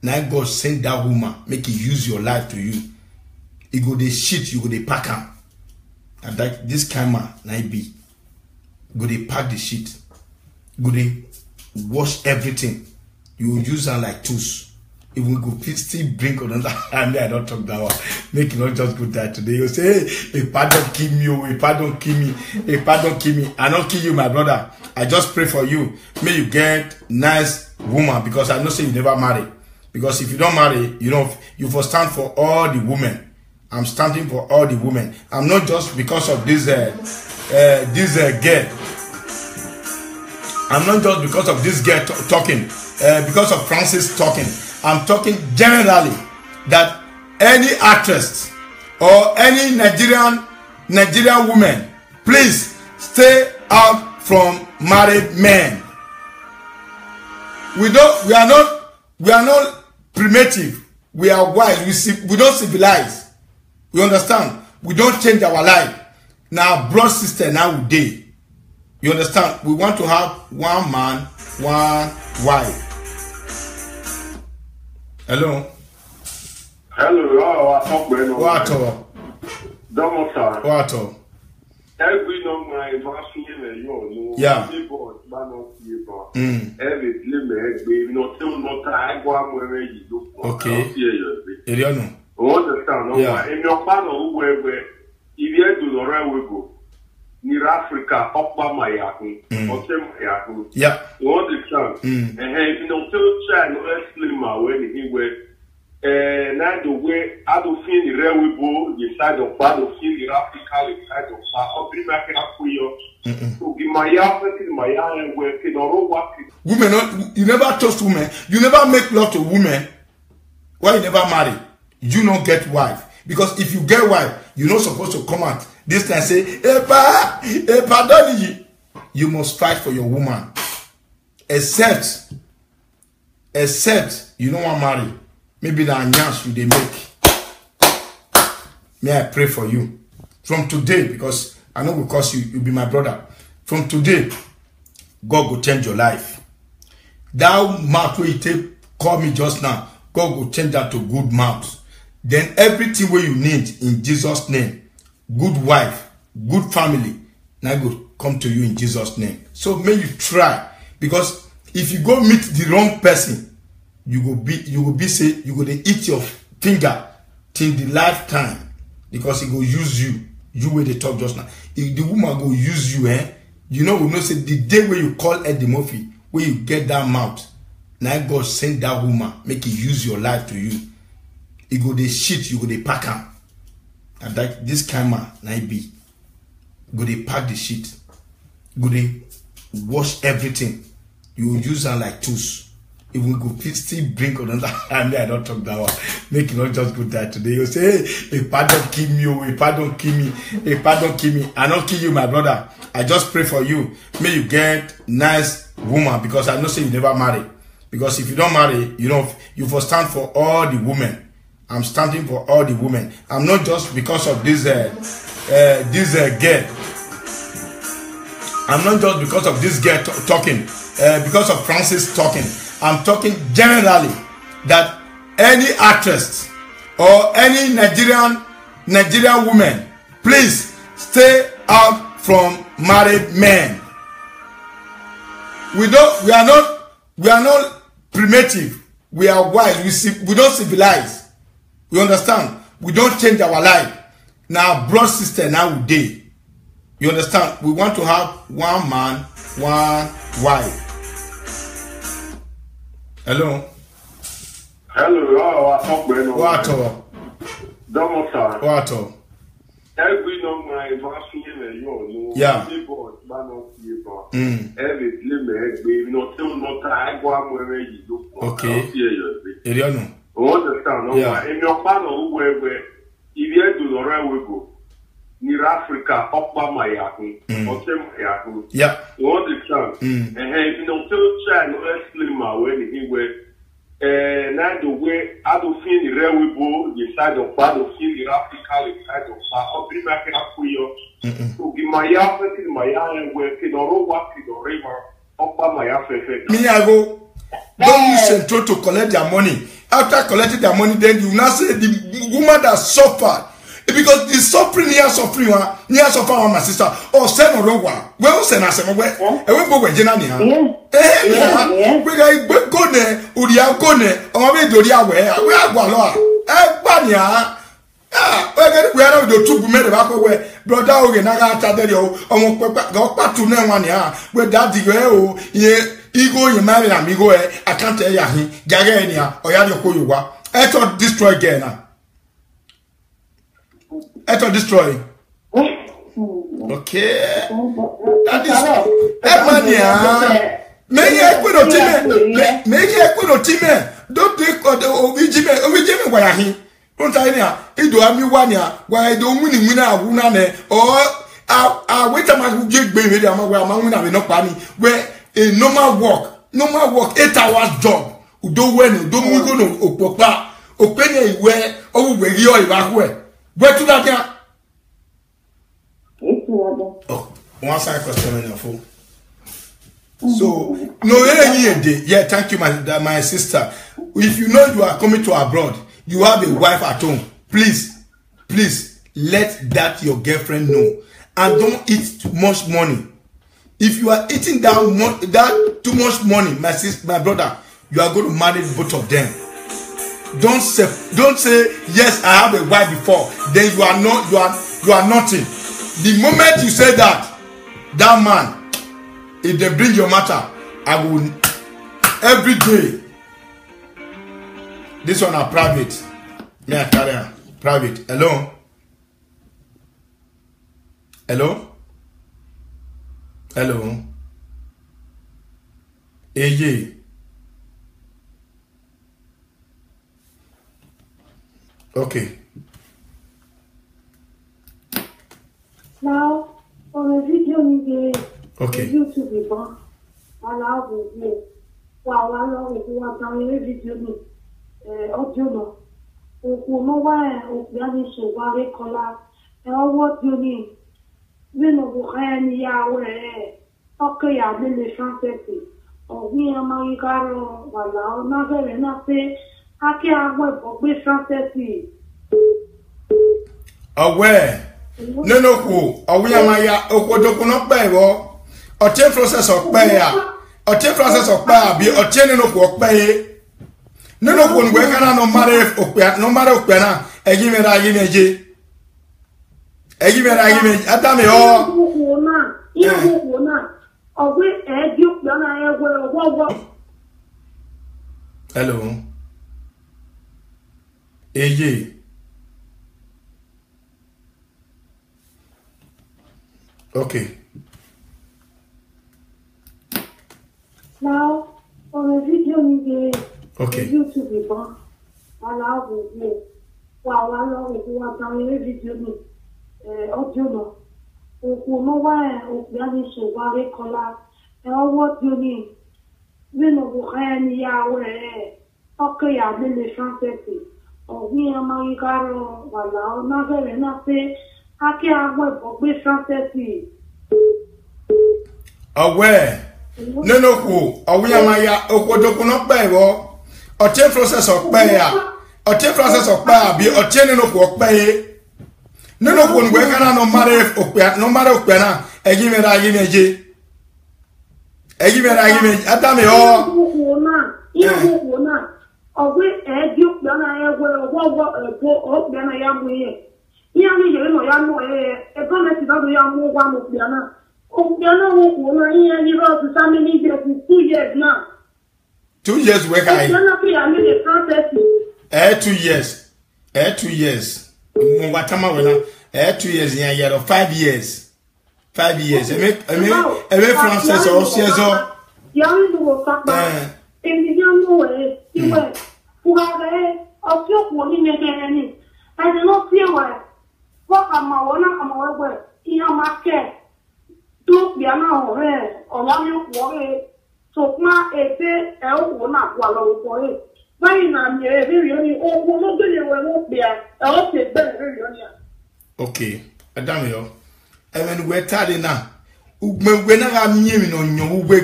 S1: now God send that woman, make it use your life to you. You go they shit, you go they pack him. And that this kind man, now be. Go they pack the shit. Go they wash everything. You will use her like tools. If we go still bring another hand, I don't talk that one. Make it not just good that today. You say, hey, if I don't kill me, if I don't kill me, if I don't kill me, I don't kill you, my brother. I just pray for you. May you get nice woman, because I know say you never marry. Because if you don't marry, you know, you for stand for all the women. I'm standing for all the women. I'm not just because of this girl. I'm not just because of this girl talking, because of Francis talking. I'm talking generally that any actress or any Nigerian woman, please stay out from married men. We are not primitive. We are wise. We don't civilize. We understand. We don't change our life. Now, bro, sister, now we day. You understand? We want to have one man, one wife. Hello.
S2: Hello, I talk about
S1: What?
S2: Domosa.
S1: What?
S2: Every number I was seeing you.
S1: Yeah.
S2: People, every limit, we not tell not I go where you do.
S1: Okay.
S2: You understand? Yeah. In your panel, where if you do the right we go. Near Africa, up by my yakun, or some yakun.
S1: Yeah.
S2: You understand? And you know, tell China, explain my way he went. Now the way I don't feel the railway, the side of battle, feel the Africa, the side of I'll be back up for you. So give my yakin, my iron working or working.
S1: Women, you never trust women. You never make love to women. Why you never marry? You don't get wife. Because if you get wife, you're not supposed to come out this time say, pardon. You must fight for your woman. Except you don't want to marry. Maybe the anyans you they make. May I pray for you. From today, because I know because you'll be my brother. From today, God will change your life. That mouth where you take, call me just now, God will change that to good mouth. Then everything where you need in Jesus' name, good wife, good family, now God come to you in Jesus' name. So may you try, because if you go meet the wrong person, you will be say you go to eat your finger till the lifetime, because he go use you. You where they talk just now. If the woman go use you, you know we know say the day where you call Eddie Murphy, where you get that mouth, now God send that woman, make it use your life to you. You go they shit, you go they pack him. And that this kind man, now be. Go they pack the shit. Go they wash everything. You will use her like tools. If we go still bring another hand, I don't talk that one. Make it not just good that today. You say, hey, if I don't kill me, if I don't kill me, if I don't kill me, I don't kill you, my brother. I just pray for you. May you get nice woman, because I know say you never marry. Because if you don't marry, you know, you for stand for all the women. I'm standing for all the women. I'm not just because of this girl. I'm not just because of this girl talking, because of Francis talking. I'm talking generally that any actress or any Nigerian woman, please stay out from married men. We are not primitive. We are wise. We don't civilize. We understand. We don't change our life. Now, broad sister, now we day. You understand? We want to have one man, one wife. Hello.
S2: Hello.
S1: What?
S2: What? Every number I yeah.
S1: Okay.
S2: Near Africa, Papa Mayaku, Mayaku.
S1: Yeah.
S2: You understand? And you know, China, Slimmer, when he went, not the way I don't feel the railway boat, the side of Bado, feel the Africa, the side of I'll be back for you. So, give my Africa, my young working or walking or river, Papa Mayaku.
S1: Me, I go. Don't use Central to collect their money. After collecting their money, then you now say the woman that suffered. Because the suffering near suffering my sister or send or one. Well, send us somewhere. And we go with Jenania. We go there, Udia Gone, or maybe Dodia where we are going. Banya. We are the two men back away. Brother, Naga Taderio, or back to Nemania, where daddy go, ye, ego, you marry amigo, I can't tell you, Jagania, or Yadoko. I thought destroy Ghana. To destroy. Okay. That is Emania. May I put a team? May I put a team? Don't take the OVG where I don't I know? It do have me 1 year. Why don't win or I wait a man who get baby. I'm going no money. Where a normal work, 8 hours job. Who don't win, don't move on or papa, or penny where, oh, where you are back where. Where to that? Oh, one side question on your phone. So, no, yeah, thank you, my sister. If you know you are coming to abroad, you have a wife at home, please let that your girlfriend know. And don't eat too much money. If you are eating that too much money, my sister, my brother, you are going to marry both of them. Don't say yes, I have a wife before. Then you are nothing. The moment you say that man, if they bring your matter, I will every day. This one are private. Me I carry private. Hello. AJ. Okay.
S3: Now, on a video,
S1: okay.
S3: YouTube is on. Allow me. Wow, I know if you want to video, audio. Who know why? We are in so very color. And what you mean? We know who I am. Yahweh. Okay, I did the fantasy. Oh, we are my caro. Well, not very nothing. I can't wait for this fantasy.
S1: Aware. No, who? Are we a Maya? Okodoku not pay, or 10 process of pay, or 10 process of pay, be or 10 of pay. No, one way can no matter Okana, a give me a image. A give me a image. Adame, oh, hello. AJ. Okay.
S3: Now, on a video,
S1: okay.
S3: YouTube is on. Allow me. Wow, I know if you want to video, audio. Who know why? We are in so very color. And what you mean? We know who I am. Yahweh. Okay, I did the fantasy. Oh, we are my caro. Well, not very nothing. I can't wait for this fantasy.
S1: aware no ko awuyamaya okodoku no pe wo o che process of pe ya o che process of pa bi o che no ko pe no ko ngwe kana no mare okpe no mare okpe na eji me ra yi meje eji me ra yi meje atame o
S3: na iyo na ogwe eji okpe na egwe ogwo okpe na ya mu ye iya ni yere no ya mu e gọọmenti do ya mu gwa mu okpe na Obiano wo na iya ni ro to family dey 2 years now.
S1: 2 years we kai.
S3: Obiano fi am the process.
S1: 2 years. 2 years. Mo watama we na 2 years yan year 5 years. 5 years. Eme Francis o siezo.
S3: Ya ni wo papa. Emi ya mo we. Iwe. Ugabe o ti o ko ni nege ni. I do not fear why. What am I wanna we. Iya market. Tout bien en vrai, on a mieux pour so ma été et on a quoi le pour eux. Mais il a mis réunion au moment de le bien. Alors c'est belle réunion.
S1: OK. Adam yo. Even we tade na. Ugbe na ga mi no nyon ugbe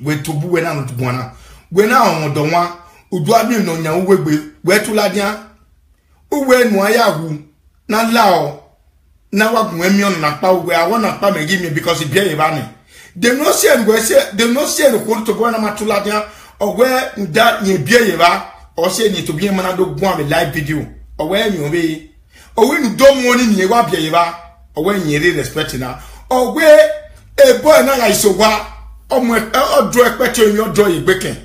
S1: we tobu we na no tubona. We na on do wa odu abi no nyan ugbe we tu ladian. Uwe nu ayawu na lao. Now I'm going na pa we I want pa me give me because it be e ba me. They no see and go say they no see and go to go na matula dia or where that ye be e ba or say ni to be man do go am live video or where me obe or when do money ni e wa be e ba or when ye respect na or where e boy na like so wa o mo o do expect you do e gbeken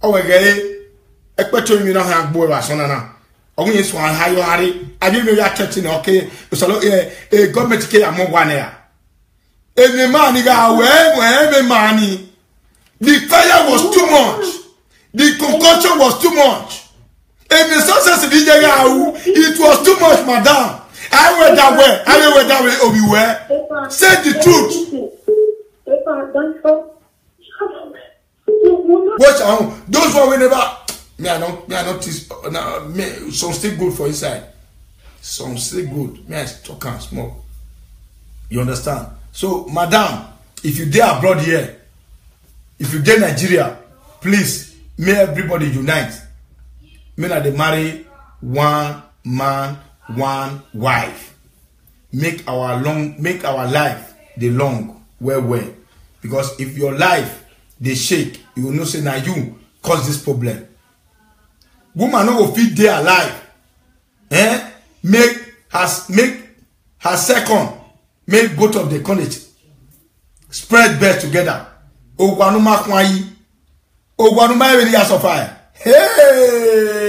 S1: o we ge expect you na ha gbo wa so na ogun yesu an hayo hari abi me ya church na okay so government ke amogwa na ya emi man ga we me mani the fire was too much the concoction was too much emi success bi je ga it was too much madam I went that way obi we say the truth watch out those one we never me I not some still good for inside. Some still good. Me I talk and small. You understand? So, madam, if you dare abroad here, if you dare Nigeria, please, may everybody unite. Me na they marry one man, one wife. Make our life the long, well. Because if your life they shake, you will not say now you cause this problem. Woman no go fit dey alive. Make her second, make both of the college spread best together. Ogwanuma kwai. Ogwanuma really has of fire. Hey!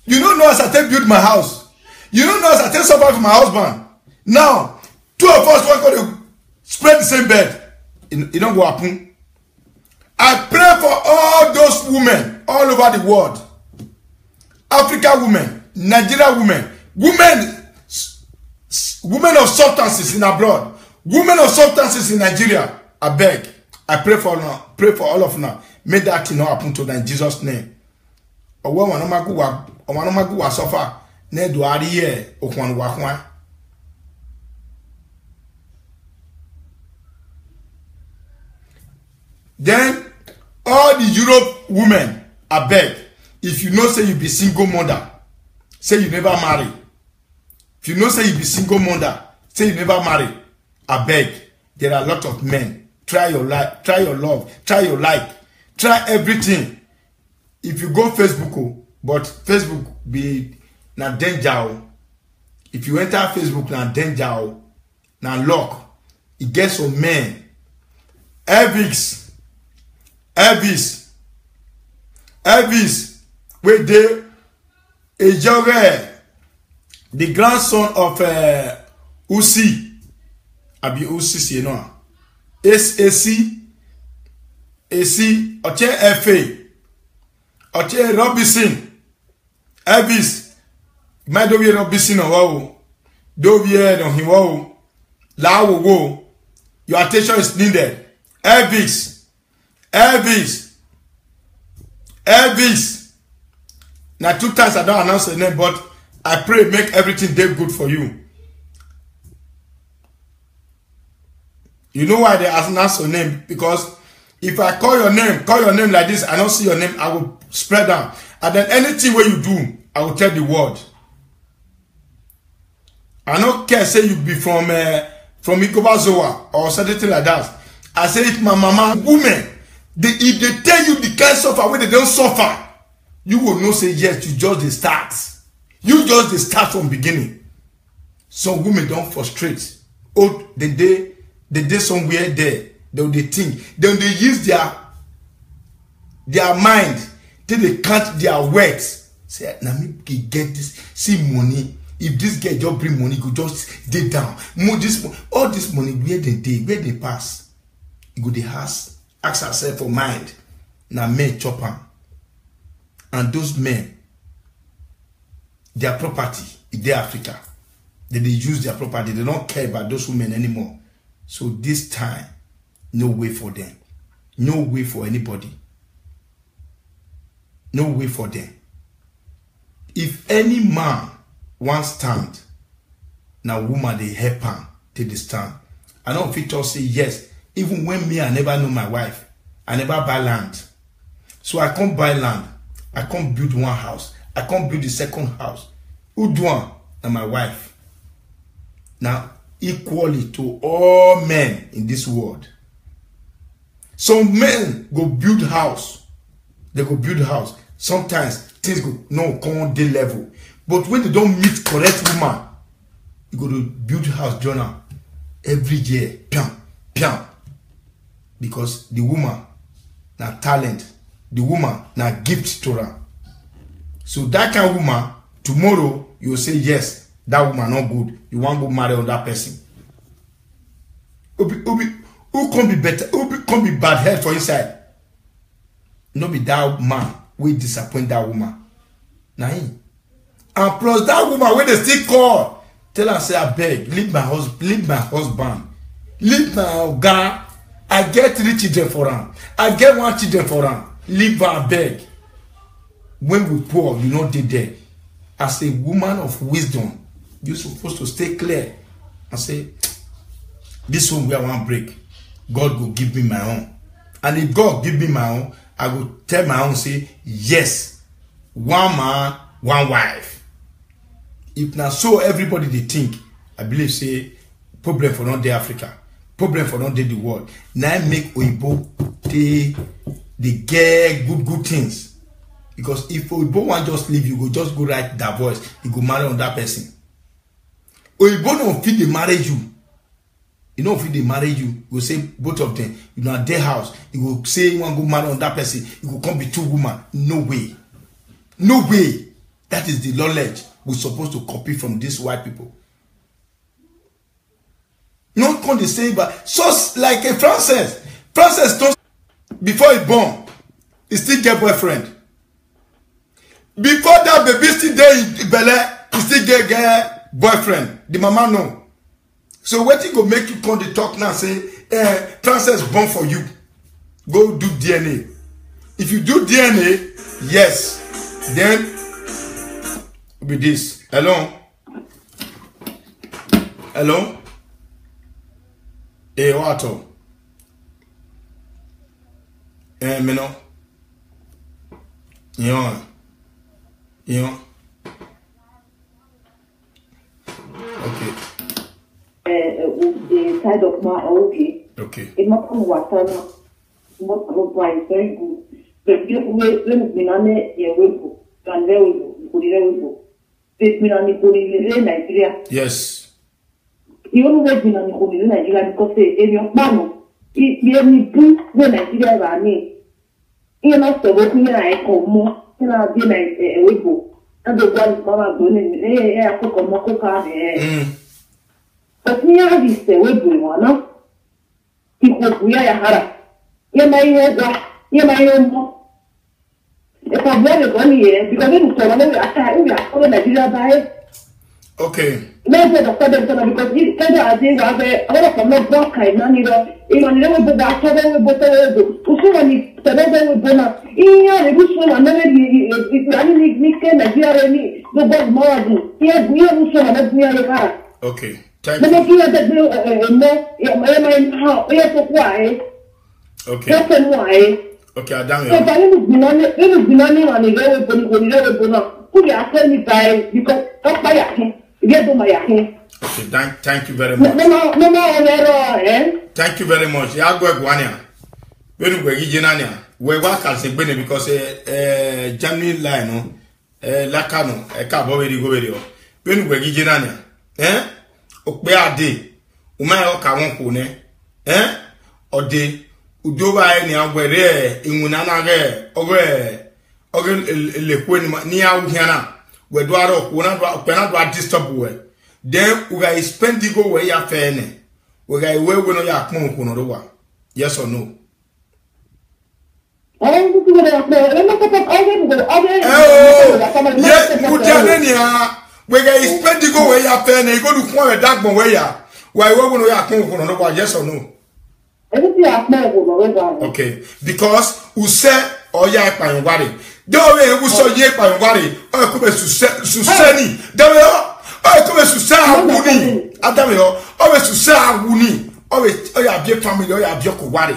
S1: You don't know as I take build my house. You don't know as I take suffer for my husband. Now, 2 of us want to spread the same bed. It don't go happen. I pray for all those women all over the world. Africa women, Nigeria women, women of substances in abroad, women of substances in Nigeria. I beg, I pray for all of them. May that thing not happen to them in Jesus' name. Suffer. Then all the Europe women, I beg, if you know say you be single mother, say you never marry. If you know say you be single mother, say you never marry, I beg, there are a lot of men. Try your life, try your love, try your life, try everything. If you go Facebook, but Facebook be na danger. If you enter Facebook na danger, na lock. It gets some men. Elvis, where they the grandson of Usi, Abi Usi, you know, AC, Oche FA, Oche Robinson, Elvis, my do be Robinson or wow, do be no him wow, la wo, your attention is needed. Elvis. Now 2 times I don't announce the name, but I pray make everything day good for you. You know why they ask your name? Because if I call your name like this, I don't see your name, I will spread down. And then anything where you do, I will tell the world. I don't care say you be from Ikobazoa or something like that. I say if my mama woman, if they tell you the kind of suffer where they don't suffer, you will not say yes, you just the start. You just the start from beginning. Some women don't frustrate. Oh, the day somewhere there, they think. Then they use their mind till they count their words. Say, now me get this, see money. If this girl just bring money, go just stay down. All this money, where they pass. You go the house, ask yourself for mind. Now men chop am. And those men, their property in their Africa. They use their property. They don't care about those women anymore. So this time, no way for them. No way for anybody. No way for them. If any man wants stand, now woman they help him till they stand. I don't fit to say yes. Even when me, I never know my wife. I never buy land. So I can't buy land. I can't build one house. I can't build the second house. Who do one? And my wife. Now, equally to all men in this world. Some men go build house. They go build house. Sometimes things go no come day level. But when they don't meet correct woman, you go to build house journal every year. Piam, piam. Because the woman na talent. The woman na gift to her. So that kind of woman, tomorrow you will say yes, that woman not good. You want to go marry on that person. Who can be better? Who can be bad head for inside? Not be that man will disappoint that woman. Nah. And plus that woman when they still call, tell her say I beg, leave my husband, leave my guy. I get 3 children for her. I get 1 children for her. Leave her beg. When we poor, you know they there. As a woman of wisdom, you're supposed to stay clear and say, this one where I want break. God will give me my own. And if God give me my own, I will tell my own, say, yes, 1 man, 1 wife. If now so everybody they think, I believe say, problem for not the Africa, problem for not the world. Now make Oyibo they get good things. Because if Oyibo want just leave, you go just go write that voice, you go marry on that person. Oyibo don't fit they marry you. You know if they marry you, you go say both of them, you know at their house, you go say you want to go marry on that person, you go come be 2 women. No way. No way. That is the knowledge we're supposed to copy from these white people. Not come the same, but just like a Frances. Frances don't before he born, he still get boyfriend. Before that baby still there in Bele, he still get boyfriend. The mama know. So what you go make you come the talk now say, Frances born for you. Go do DNA. If you do DNA, yes, then with this. Hello? Hello? Hey, what? Me no. Yeah. Okay.
S3: Side of my okay.
S1: Okay.
S3: It not come water now. Not come by very good. But you when we name a webo, and there we go. This mean on the Nigeria.
S1: Yes.
S3: You always been on the Nigeria because in your man, you need to Nigeria running. You know, so what me I come more, and I'll be like a webo. And the one mama going, I cook a moco card. But me have this webo one. People we are hara. You may know. If I'm very funny here, because we are Nigeria by.
S1: Okay.
S3: Because you can have a lot of no block kind of even never the doctor will both Usumani, Sabella Bona, in your Russo, and never if you need Nigeria, the best more. Yes, we are Usum and that's near the car.
S1: Okay. Thank
S3: Let me
S1: you.
S3: give you the
S1: Okay. Okay, Adam.
S3: so that it is belonging on the road, put your friend by because don't buy a him. Get to my him.
S1: Okay, thank you very much.
S3: No,
S1: Thank you very much. Ya go Gwania. When we Ginania, we work as a benefit because Germany line, no, Lacano, a cabo very go video. When we Ginania, Okbea de, Umay Okawone, or de, Udoba any aware, Imunana, over Le Queen near Uhiana, where Duaro, Wanadra disturb where. Then we are spending go where ya fair. We got away when you are coming. Yes or no?
S3: yes,
S1: we got spending go where you are fair. You go to come a dark one where you are. Why when you are coming? Yes or no? Okay, because we say or ya pan worry. Don't we saw ye pan worry. Oh, come to Susani. Oh, come to Susani. Adamio. Oh, to Susani. Always, oh, you have your family, oh, you have your worry.